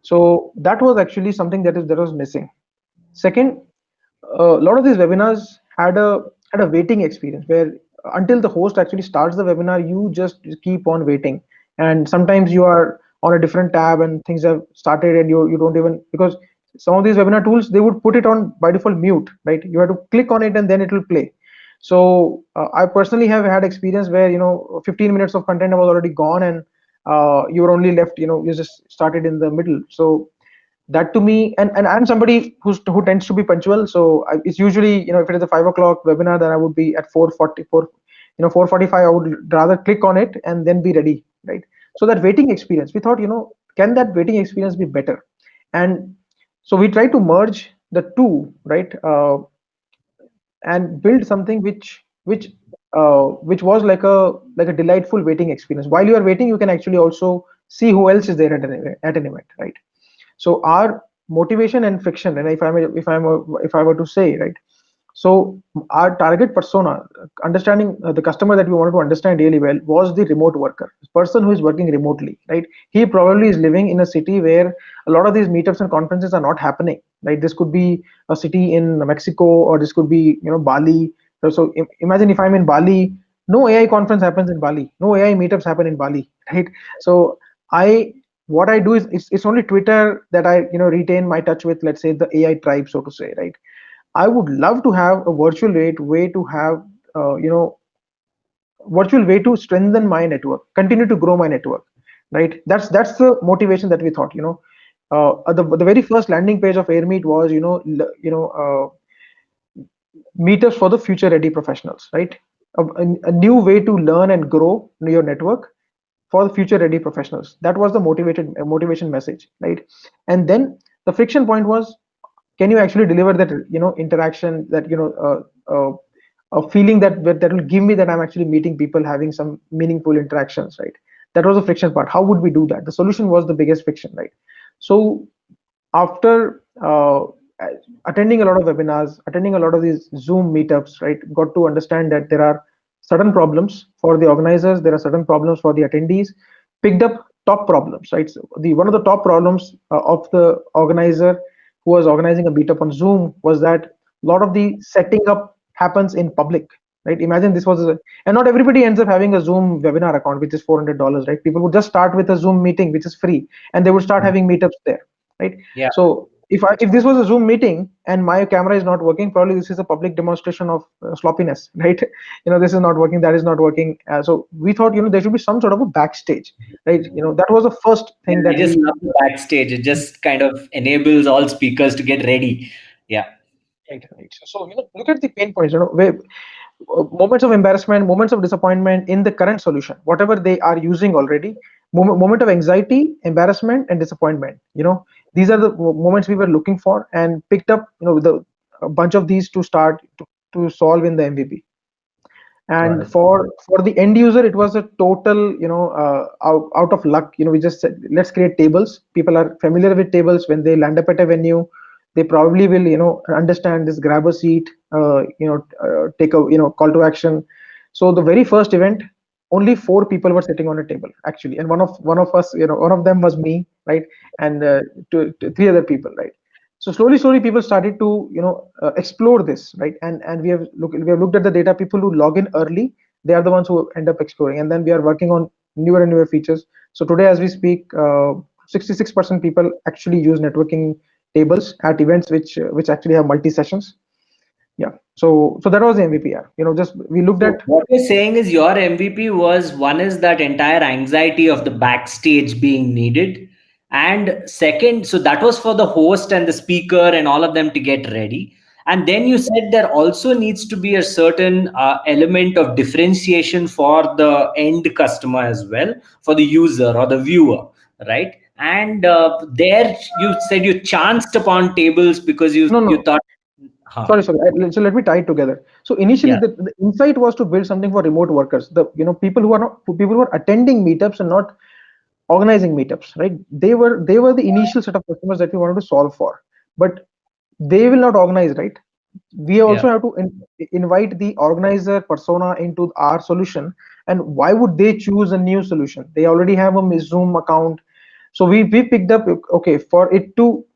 So that was actually something that was missing. Second, a lot of these webinars had a waiting experience, where until the host actually starts the webinar, you just keep on waiting, and sometimes you are on a different tab and things have started and you don't even, because some of these webinar tools, they would put it on by default mute, right? You have to click on it and then it will play. So I personally have had experience where 15 minutes of content was already gone, and you were only left, you just started in the middle. So that to me, and I'm somebody who tends to be punctual, so it's usually, if it is a 5 o'clock webinar, then I would be at 4:44, 4:45, I would rather click on it and then be ready, right? So that waiting experience, we thought, can that waiting experience be better? And so we tried to merge the two, right? And build something which was like a delightful waiting experience. While you are waiting, you can actually also see who else is there at an event, right? So our motivation and friction, and if I were to say, right, so our target persona, understanding the customer that we wanted to understand really well, was the remote worker, the person who is working remotely, right? He probably is living in a city where a lot of these meetups and conferences are not happening, right? This could be a city in Mexico, or this could be Bali. So imagine if I'm in Bali, no AI conference happens in Bali, no AI meetups happen in Bali, right? So what I do is it's only Twitter that I retain my touch with, let's say, the AI tribe, so to say, right? I would love to have a virtual way to have virtual way to strengthen my network, continue to grow my network, right? That's the motivation that we thought. The very first landing page of Airmeet was meetups for the future ready professionals, right? A new way to learn and grow your network for the future ready professionals. That was the motivation message, right? And then the friction point was, can you actually deliver that interaction, that a feeling that will give me that I'm actually meeting people, having some meaningful interactions, right? That was the friction part. How would we do that? The solution was the biggest friction, right? So after attending a lot of webinars, attending a lot of these Zoom meetups, right, got to understand that there are certain problems for the organizers, there are certain problems for the attendees. Picked up top problems, right? So the one of the top problems of the organizer who was organizing a meetup on Zoom was that a lot of the setting up happens in public, right? Imagine this was and not everybody ends up having a Zoom webinar account which is $400, right? People would just start with a Zoom meeting which is free, and they would start having meetups there, right? Yeah. So if this was a Zoom meeting and my camera is not working, probably this is a public demonstration of sloppiness, right? This is not working, that is not working. So we thought, there should be some sort of a backstage, right? That was the first thing that I just love the backstage. It just kind of enables all speakers to get ready. Yeah. Right. So look at the pain points. Where moments of embarrassment, moments of disappointment in the current solution, whatever they are using already. Moment of anxiety, embarrassment, and disappointment. These are the moments we were looking for, and picked up with a bunch of these to start to solve in the MVP. And for the end user, it was a total out of luck. We just said, let's create tables. People are familiar with tables. When they land up at a venue, they probably will understand this, grab a seat, take a call to action. So the very first event, only 4 people were sitting on a table actually, and one of us, one of them was me, right? And 3 other people, right? So slowly people started to explore this, right? And we have looked at the data. People who log in early, they are the ones who end up exploring, and then we are working on newer and newer features. So today, as we speak, 66% people actually use networking tables at events which actually have multi sessions. Yeah. So that was the MVP. Just we looked at what you're saying is your MVP was, one is that entire anxiety of the backstage being needed, and second, so that was for the host and the speaker and all of them to get ready. And then you said there also needs to be a certain element of differentiation for the end customer as well, for the user or the viewer, right? And there you said you chanced upon tables because you thought. Sorry. So let me tie it together. So initially, the insight was to build something for remote workers. The people who are attending meetups and not organizing meetups, right? They were the initial set of customers that we wanted to solve for, but they will not organize, right? We also have to invite the organizer persona into our solution. And why would they choose a new solution? They already have a Zoom account. So we picked up, okay, for it to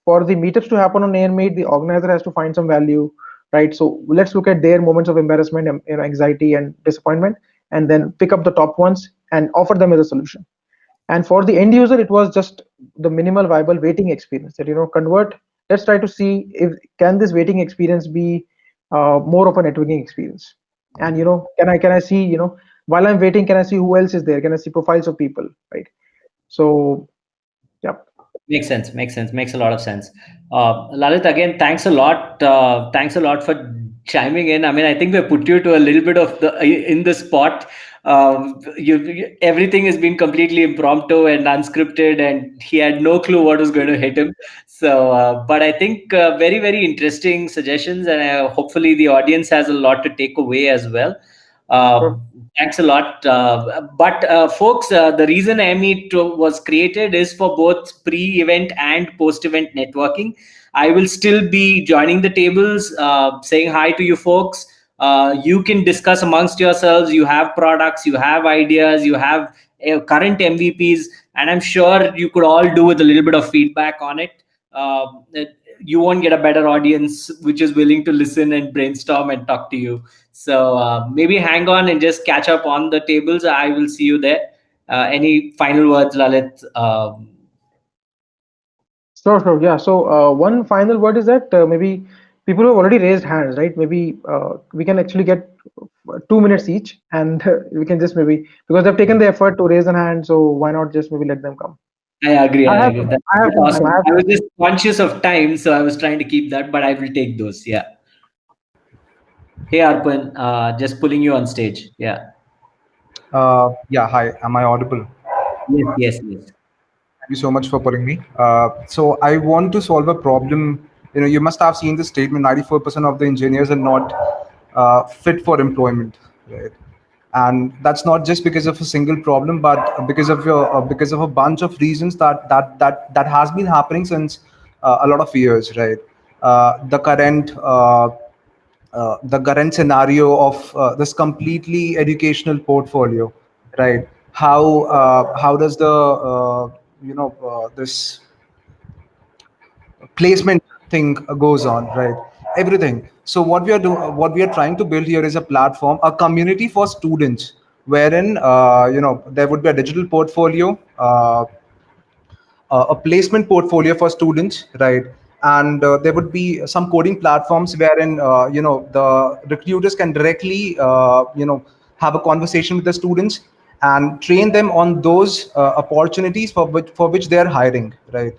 for the meetups to happen on Airmate, the organizer has to find some value, right? So let's look at their moments of embarrassment, anxiety, and disappointment, and then pick up the top ones and offer them as a solution. And for the end user, it was just the minimal viable waiting experience that convert. Let's try to see if can this waiting experience be more of a networking experience. And can I see while I'm waiting, can I see who else is there? Can I see profiles of people, right? So yeah. Makes sense. Makes a lot of sense. Lalit, again, thanks a lot. Thanks a lot for chiming in. I mean, I think we put you to a little bit of in the spot. Everything has been completely impromptu and unscripted, and he had no clue what was going to hit him. So, but I think very, very interesting suggestions, and hopefully the audience has a lot to take away as well. Thanks a lot. But folks, the reason Airmeet was created is for both pre-event and post-event networking. I will still be joining the tables, saying hi to you folks. You can discuss amongst yourselves. You have products, you have ideas, you have current MVPs, and I'm sure you could all do with a little bit of feedback on it. You won't get a better audience which is willing to listen and brainstorm and talk to you. So maybe hang on and just catch up on the tables. I will see you there. Any final words, Lalit? Sure. Yeah. So one final word is that maybe people who have already raised hands, right? Maybe we can actually get 2 minutes each, and we can just maybe, because they've taken the effort to raise a hand, so why not just maybe let them come? I agree. I have awesome. I was just conscious of time, so I was trying to keep that, but I will take those. Yeah. Hey, Arpan, just pulling you on stage. Yeah. Yeah. Hi. Am I audible? Yes. Thank you so much for putting me. So I want to solve a problem You must have seen the statement: 94% of the engineers are not fit for employment, right? And that's not just because of a single problem, but because of a bunch of reasons that has been happening since a lot of years, right? The current scenario of this completely educational portfolio, right? How does the this placement thing goes on, right? Everything. So what we are trying to build here is a platform, a community for students, wherein there would be a digital portfolio, a placement portfolio for students, right? And there would be some coding platforms wherein the recruiters can directly have a conversation with the students and train them on those opportunities for which they are hiring, right?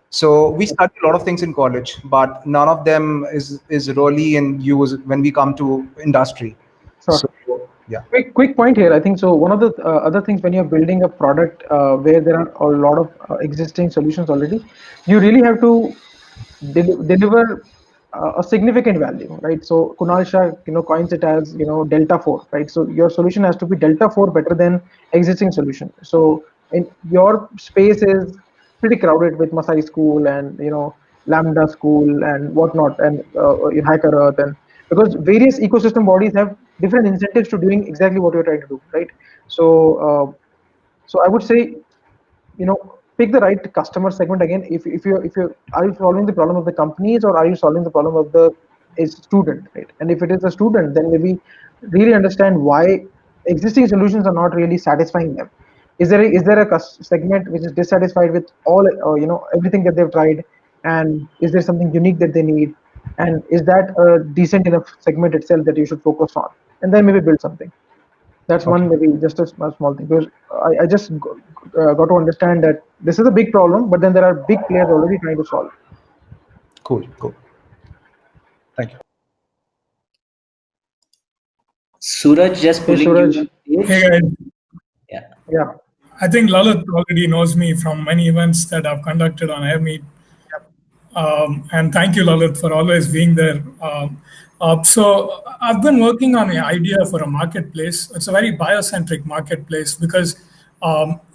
So we study a lot of things in college, but none of them is really in use when we come to industry. Sure. So yeah. Quick point here. I think so. One of the other things when you're building a product where there are a lot of existing solutions already, you really have to deliver a significant value, right? So Kunal Shah, coins it as delta 4, right? So your solution has to be delta 4 better than existing solution. So in your space is pretty crowded with Masai School and Lambda School and whatnot, and in Hacker Earth, and because various ecosystem bodies have different incentives to doing exactly what you're trying to do, right? So I would say, pick the right customer segment again. If you are you solving the problem of the companies, or are you solving the problem of the student, right? And if it is a student, then maybe really understand why existing solutions are not really satisfying them. Is there a segment which is dissatisfied with all everything that they've tried, and is there something unique that they need, and is that a decent enough segment itself that you should focus on, and then maybe build something. That's one, maybe just a small thing, because I just got to understand that this is a big problem, but then there are big players already trying to solve. Cool. Thank you. Suraj, just Hey, pulling Suraj. you. Hey guys. Yeah. I think Lalit already knows me from many events that I've conducted on AirMeet. And thank you, Lalit, for always being there. So I've been working on an idea for a marketplace. It's a very buyer-centric marketplace because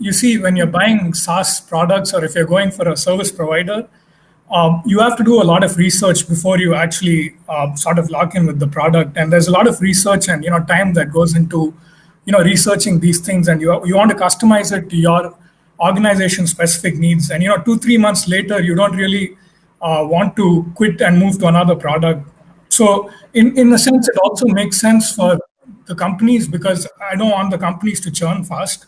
you see, when you're buying SaaS products, or if you're going for a service provider, you have to do a lot of research before you actually sort of lock in with the product. And there's a lot of research and time that goes into researching these things, and you want to customize it to your organization specific needs. And 2-3 months later, you don't really want to quit and move to another product. So in a sense, it also makes sense for the companies, because I don't want the companies to churn fast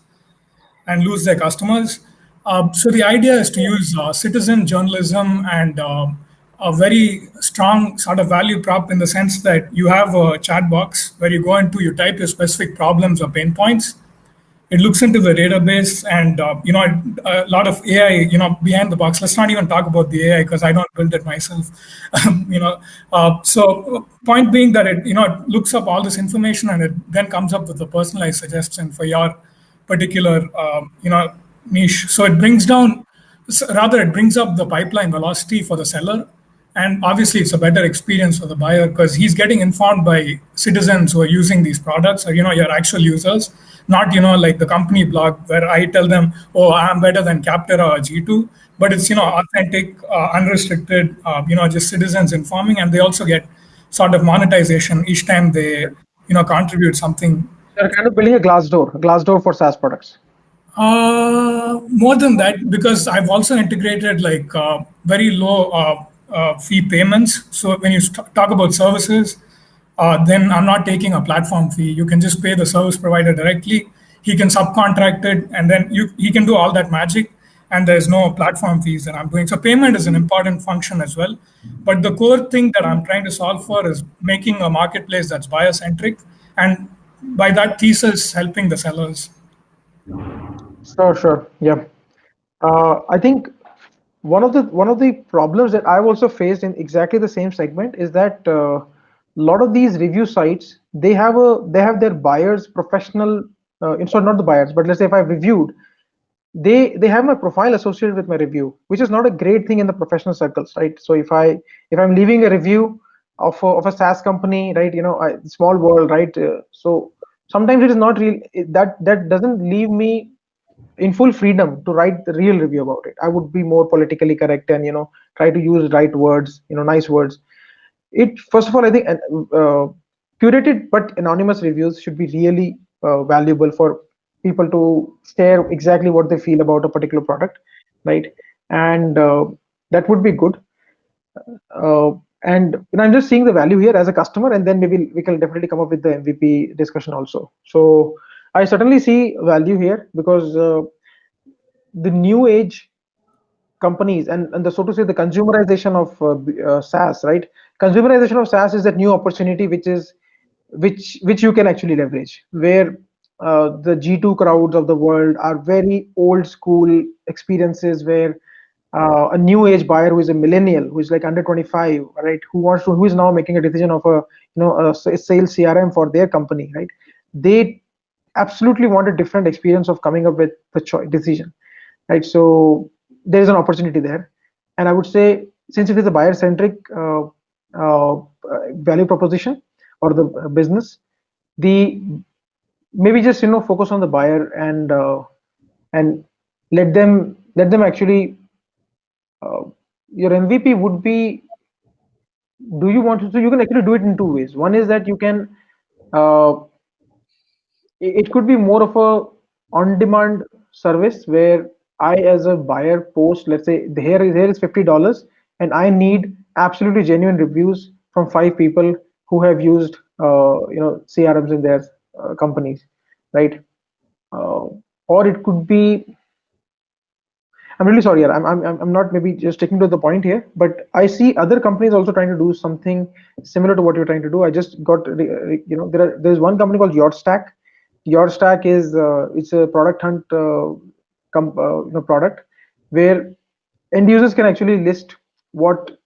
and lose their customers. So the idea is to use citizen journalism and a very strong sort of value prop, in the sense that you have a chat box where you go into, you type your specific problems or pain points. It looks into the database, and a lot of AI, behind the box. Let's not even talk about the AI, because I don't build it myself. So point being that it looks up all this information, and it then comes up with a personalized suggestion for your particular niche. So it brings up the pipeline velocity for the seller. And obviously, it's a better experience for the buyer, because he's getting informed by citizens who are using these products, or your actual users, not like the company blog where I tell them, oh, I'm better than Capterra or G2, but it's authentic, unrestricted, just citizens informing, and they also get sort of monetization each time they contribute something. They're kind of building a Glassdoor for SaaS products. More than that, because I've also integrated like very low fee payments. So when you talk about services, then I'm not taking a platform fee. You can just pay the service provider directly. He can subcontract it, and then he can do all that magic, and there's no platform fees that I'm doing. So payment is an important function as well. But the core thing that I'm trying to solve for is making a marketplace that's buyer-centric, and by that thesis, helping the sellers. Sure. Yeah. I think one of the problems that I've also faced in exactly the same segment is that a lot of these review sites, they have their buyers professional. So not the buyers, but let's say if I've reviewed, they have my profile associated with my review, which is not a great thing in the professional circles, right? So if I'm leaving a review of a SaaS company, right, small world, right? So sometimes it is not real. That doesn't leave me in full freedom to write the real review about it. I would be more politically correct and try to use right words, nice words. It first of all, I think curated but anonymous reviews should be really valuable for people to share exactly what they feel about a particular product, right? And that would be good. And I'm just seeing the value here as a customer, and then maybe we can definitely come up with the MVP discussion also. So I certainly see value here because the new age companies and the, so to say, the consumerization of SaaS, right? Consumerization of SaaS is that new opportunity which you can actually leverage, where the G2 crowds of the world are very old school experiences, where a new age buyer who is a millennial, who is like under 25, right, who is now making a decision of a sales CRM for their company, right? They absolutely want a different experience of coming up with the decision, right? So there is an opportunity there, and I would say, since it is a buyer centric value proposition or the business, the maybe just focus on the buyer and let them actually your MVP would be, do you want to, so you can actually do it in two ways. One is that you can uh, it could be more of a on demand service where I as a buyer post, let's say here is $50 and I need absolutely genuine reviews from 5 people who have used CRMs in their companies, right? uh, or it could be, I'm really sorry, I'm not maybe just sticking to the point here, but I see other companies also trying to do something similar to what you're trying to do. I just got, there's one company called YourStack. YourStack is it's a product hunt product where end users can actually list what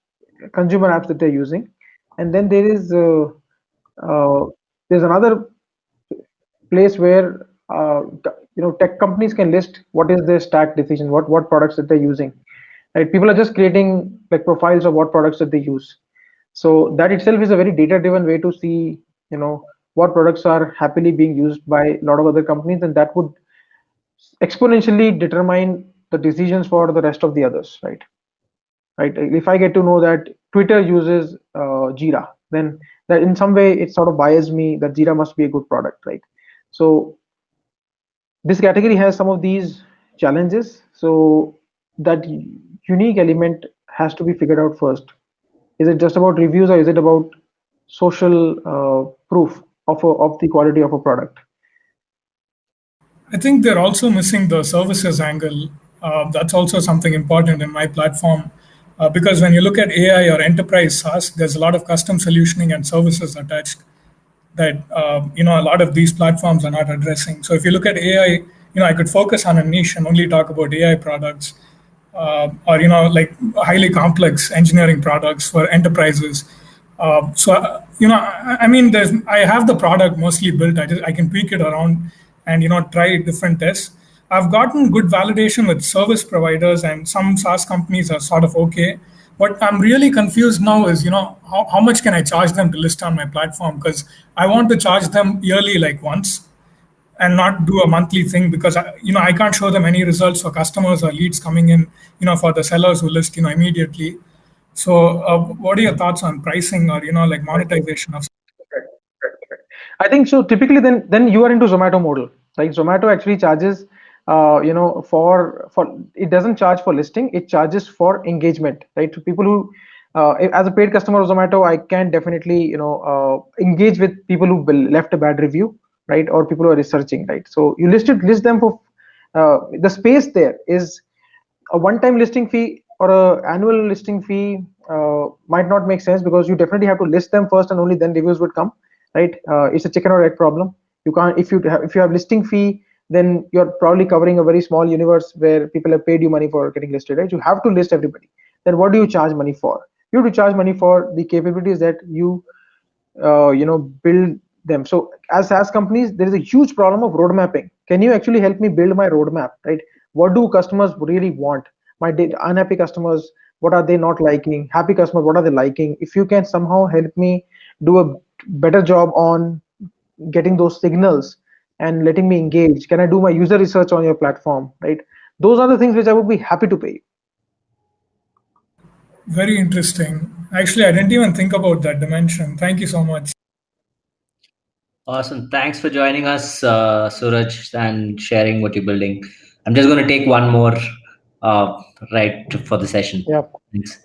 consumer apps that they're using, and then uh, there's another place where tech companies can list what is their stack decision, what products that they're using, right? People are just creating like profiles of what products that they use. So that itself is a very data driven way to see what products are happily being used by a lot of other companies, and that would exponentially determine the decisions for the rest of the others, right? If I get to know that Twitter uses Jira, then that in some way it sort of biases me that Jira must be a good product, right? So this category has some of these challenges, so that unique element has to be figured out first. Is it just about reviews, or is it about social proof of the quality of a product? I think they're also missing the services angle. That's also something important in my platform, because when you look at AI or enterprise SaaS, there's a lot of custom solutioning and services attached that a lot of these platforms are not addressing. So if you look at AI, I could focus on a niche and only talk about AI products, or like highly complex engineering products for enterprises. I mean, I have the product mostly built. I can tweak it around and try different tests. I've gotten good validation with service providers, and some SaaS companies are sort of okay. What I'm really confused now is, how much can I charge them to list on my platform? Because I want to charge them yearly, like once, and not do a monthly thing, because I can't show them any results for customers or leads coming in, for the sellers who list, immediately. So, what are your thoughts on pricing or like monetization of? I think so. Typically, then you are into Zomato model, right? Zomato actually charges, for it doesn't charge for listing; it charges for engagement, right? To people who, as a paid customer of Zomato, I can definitely engage with people who left a bad review, right? Or people who are researching, right? So you list them for the space. There is a one-time listing fee or a annual listing fee might not make sense, because you definitely have to list them first and only then reviews would come, right? It's a chicken or egg problem. You can't, if you have listing fee, then you're probably covering a very small universe where people have paid you money for getting listed, right? You have to list everybody. Then what do you charge money for? You have to charge money for the capabilities that you build them. So as SaaS companies, there is a huge problem of road mapping. Can you actually help me build my roadmap, right? what do customers really want? My unhappy customers, what are they not liking? Happy customers, what are they liking? If you can somehow help me do a better job on getting those signals and letting me engage, can I do my user research on your platform, right? Those are the things which I would be happy to pay. Very interesting. Actually, I didn't even think about that dimension. Thank you so much. Awesome. Thanks for joining us, Suraj, and sharing what you're building. I'm just going to take one more right for the session. Yeah. Thanks.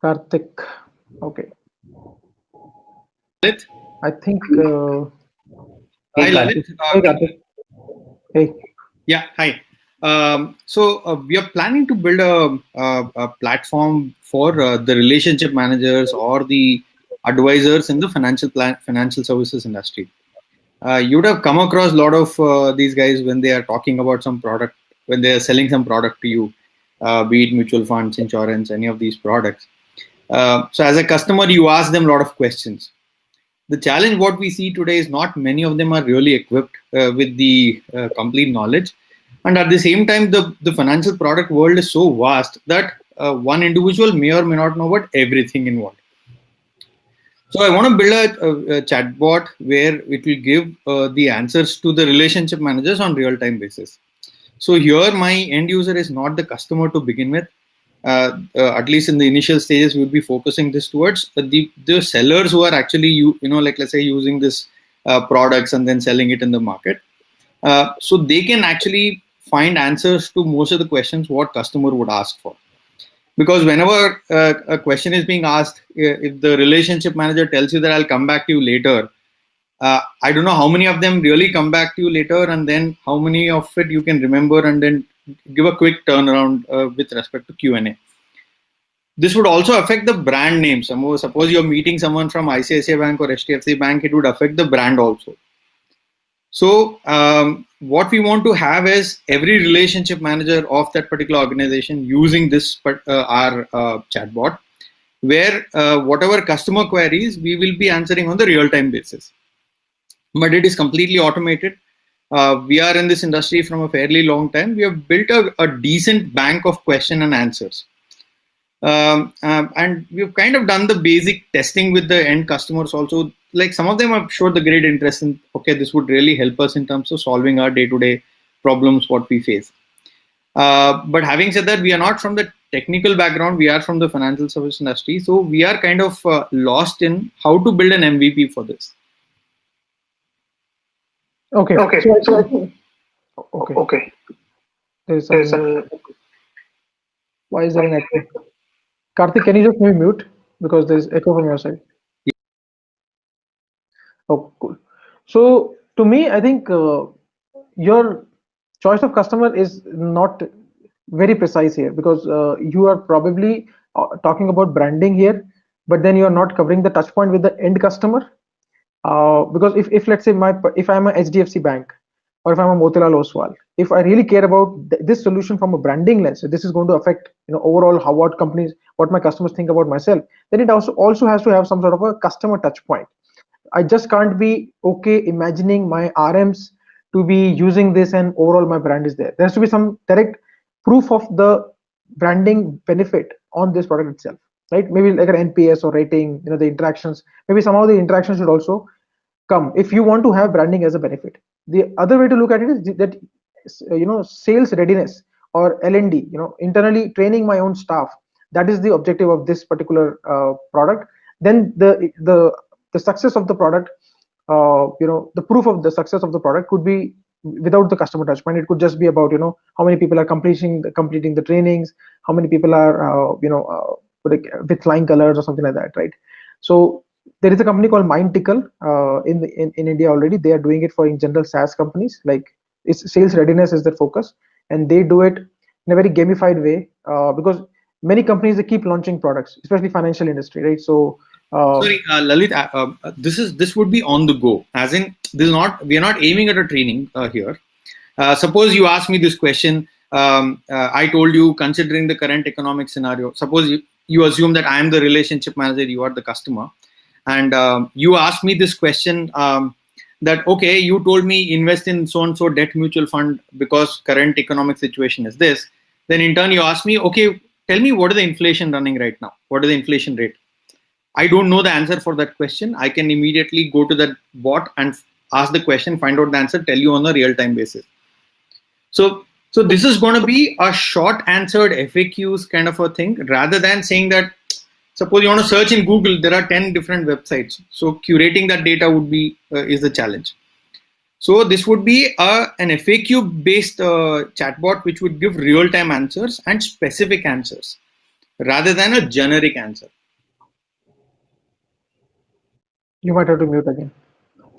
Karthik. Okay. Lalit? I think. Hi, Lalit. Hey, Karthik. Hey. Yeah, hi. So we are planning to build a platform for the relationship managers or the advisors in the financial services industry. You would have come across a lot of these guys when they are talking about some product, when they are selling some product to you, be it mutual funds, insurance, any of these products. So as a customer, you ask them a lot of questions. The challenge what we see today is not many of them are really equipped with the complete knowledge. And at the same time, the financial product world is so vast that one individual may or may not know about everything involved. So I want to build a chatbot where it will give the answers to the relationship managers on real-time basis. So here my end user is not the customer to begin with. At least in the initial stages, we will be focusing this towards the sellers who are actually, like let's say using this products and then selling it in the market. So they can actually find answers to most of the questions what customer would ask for. Because whenever a question is being asked, if the relationship manager tells you that I'll come back to you later, I don't know how many of them really come back to you later, and then how many of it you can remember and then give a quick turnaround with respect to Q&A. This would also affect the brand name. Suppose you're meeting someone from ICICI Bank or HDFC Bank, it would affect the brand also. So what we want to have is every relationship manager of that particular organization using this our chatbot, where whatever customer queries we will be answering on the real-time basis. But it is completely automated. We are in this industry from a fairly long time. We have built a decent bank of question and answers. And we've kind of done the basic testing with the end customers also. Like some of them have showed the great interest in, okay, this would really help us in terms of solving our day-to-day problems, what we face. But having said that, we are not from the technical background. We are from the financial service industry. So we are kind of lost in how to build an MVP for this. Okay. Okay. Why is there an echo? Karthik, can you just maybe mute because there's echo from your side? Yeah. Oh, cool. So to me, I think your choice of customer is not very precise here, because you are probably talking about branding here, but then you are not covering the touch point with the end customer. Because if let's say if I'm a HDFC Bank or if I'm a Motilal Oswal, if I really care about this solution from a branding lens, so this is going to affect overall what my customers think about myself, then it also has to have some sort of a customer touch point. I just can't be okay imagining my RMs to be using this and overall my brand is there. There has to be some direct proof of the branding benefit on this product itself, right? Maybe like an NPS or rating, the interactions, maybe somehow the interactions should also come if you want to have branding as a benefit. The other way to look at it is that sales readiness or L&D, internally training my own staff, that is the objective of this particular product. Then the success of the product, the proof of the success of the product could be without the customer touch point. It could just be about how many people are completing the trainings, how many people are with flying colors or something like that, right? So there is a company called Mindtickle in India already. They are doing it for in general SaaS companies. Like sales readiness is their focus, and they do it in a very gamified way because many companies, they keep launching products, especially financial industry, right? So sorry, Lalit, this would be on the go, as in we are not aiming at a training here. Suppose you ask me this question, I told you, considering the current economic scenario, suppose you assume that I am the relationship manager, you are the customer. and you asked me this question, that okay, you told me invest in so and so debt mutual fund because current economic situation is this. Then in turn you asked me, okay, tell me what is the inflation running right now? What is the inflation rate? I don't know the answer for that question. I can immediately go to that bot and ask the question, find out the answer, tell you on a real-time basis. So this is going to be a short answered FAQs kind of a thing, rather than saying that, suppose you want to search in Google, there are 10 different websites. So curating that data would be is the challenge. So this would be an FAQ based chatbot, which would give real-time answers and specific answers rather than a generic answer. You might have to mute again.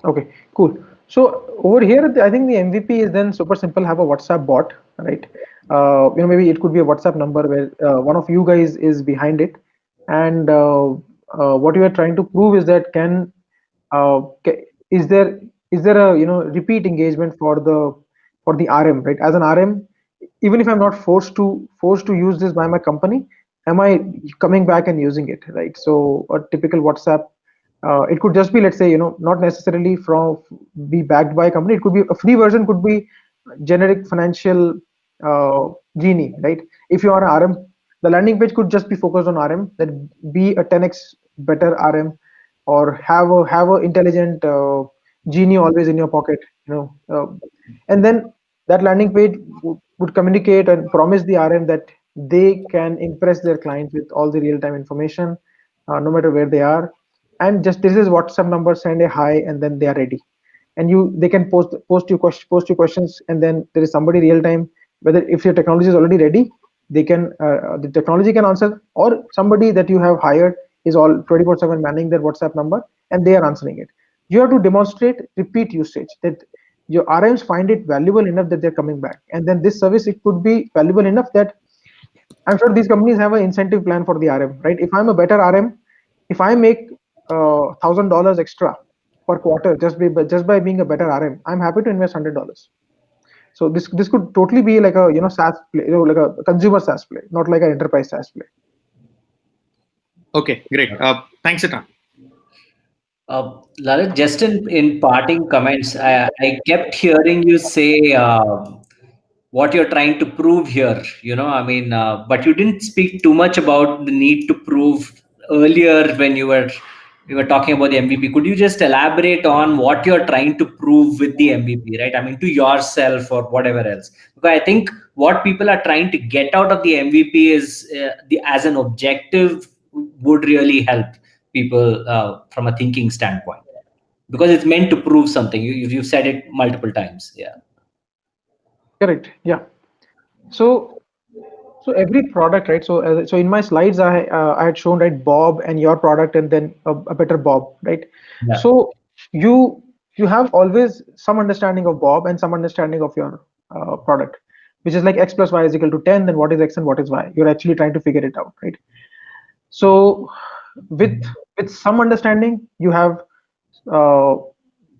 Okay, cool. So over here, I think the MVP is then super simple. Have a WhatsApp bot, right? Maybe it could be a WhatsApp number where one of you guys is behind it, and what you are trying to prove is that is there a repeat engagement for the RM, right? As an RM, even if I'm not forced to use this by my company, am I coming back and using it, right? So a typical WhatsApp. It could just be, let's say, not necessarily be backed by a company. It could be a free version, could be generic financial genie, right? If you are an RM, the landing page could just be focused on RM, that be a 10x better RM, or have a intelligent genie always in your pocket, and then that landing page would communicate and promise the RM that they can impress their clients with all the real-time information, no matter where they are. And just this is WhatsApp number, send a hi, and then they are ready. And they can post your questions, and then there is somebody real time. Whether if your technology is already ready, they can the technology can answer, or somebody that you have hired is all 24/7 manning their WhatsApp number, and they are answering it. You have to demonstrate repeat usage, that your RMs find it valuable enough that they're coming back, and then this service, it could be valuable enough that I'm sure these companies have an incentive plan for the RM, right? If I'm a better RM, if I make $1,000 extra per quarter just by being a better RM, I'm happy to invest $100. So this could totally be like a SaaS play, like a consumer SaaS play, not like an enterprise SaaS play. Okay, great. Thanks, Etan. Lalit, just in parting comments, I kept hearing you say what you're trying to prove here. But you didn't speak too much about the need to prove earlier when you were talking about the MVP. Could you just elaborate on what you're trying to prove with the MVP, right? I mean, to yourself or whatever else. Because I think what people are trying to get out of the MVP is as an objective would really help people from a thinking standpoint, because it's meant to prove something. You've said it multiple times. Yeah. Correct. Yeah. So every product, right? So in my slides, I had shown, right, Bob and your product, and then a better Bob, right? Yeah. So you have always some understanding of Bob and some understanding of your product, which is like X plus Y is equal to 10. Then what is X and what is Y? You're actually trying to figure it out, right? So with some understanding, you have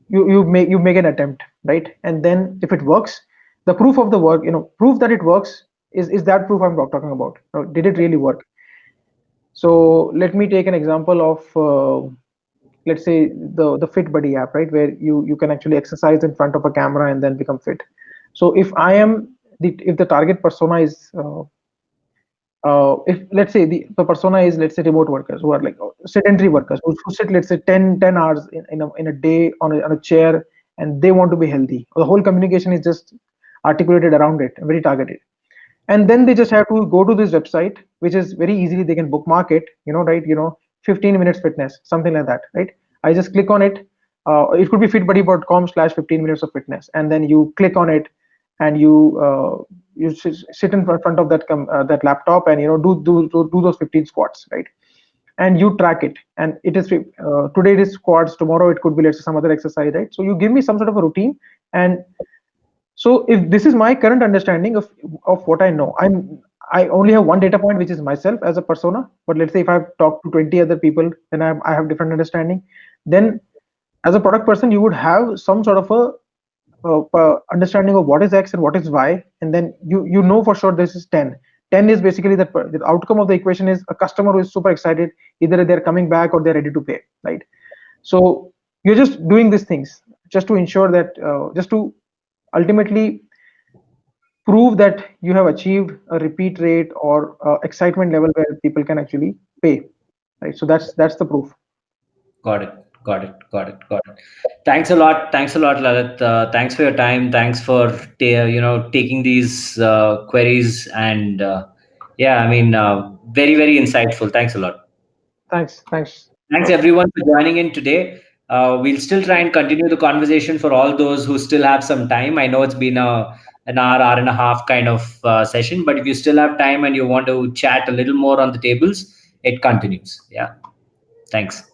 you make an attempt, right? And then if it works, the proof of the work, proof that it works is that proof I'm talking about. Did it really work? So let me take an example of let's say the Fit Buddy app, right, where you can actually exercise in front of a camera and then become fit. So if the target persona is if let's say the persona is, let's say, remote workers who are like sedentary workers who sit, let's say, 10 hours in a day on a chair, and they want to be healthy. The whole communication is just articulated around it, very targeted. And then they just have to go to this website, which is very easily they can bookmark it, right? 15 minutes fitness, something like that, right? I just click on it. It could be fitbuddy.com/15 minutes of fitness, and then you click on it, and you sit in front of that laptop, and do those 15 squats, right? And you track it, and it is today it is squats, tomorrow it could be, let's say, some other exercise, right? So you give me some sort of a routine, and so if this is my current understanding of what I know, I only have one data point, which is myself as a persona. But let's say if I've talked to 20 other people, then I have different understanding. Then as a product person, you would have some sort of a understanding of what is X and what is Y, and then you know for sure this is 10. 10 is basically the outcome of the equation is a customer who is super excited, either they're coming back or they're ready to pay, right? So you're just doing these things just to ensure that, just to ultimately prove that you have achieved a repeat rate or excitement level where people can actually pay, right? So that's the proof. Got it. Thanks a lot, Lalit. Thanks for your time. Thanks for taking these queries, and very, very insightful. Thanks a lot. Thanks everyone for joining in today. We'll still try and continue the conversation for all those who still have some time. I know it's been an hour and a half kind of session, but if you still have time and you want to chat a little more on the tables, it continues. Yeah. Thanks.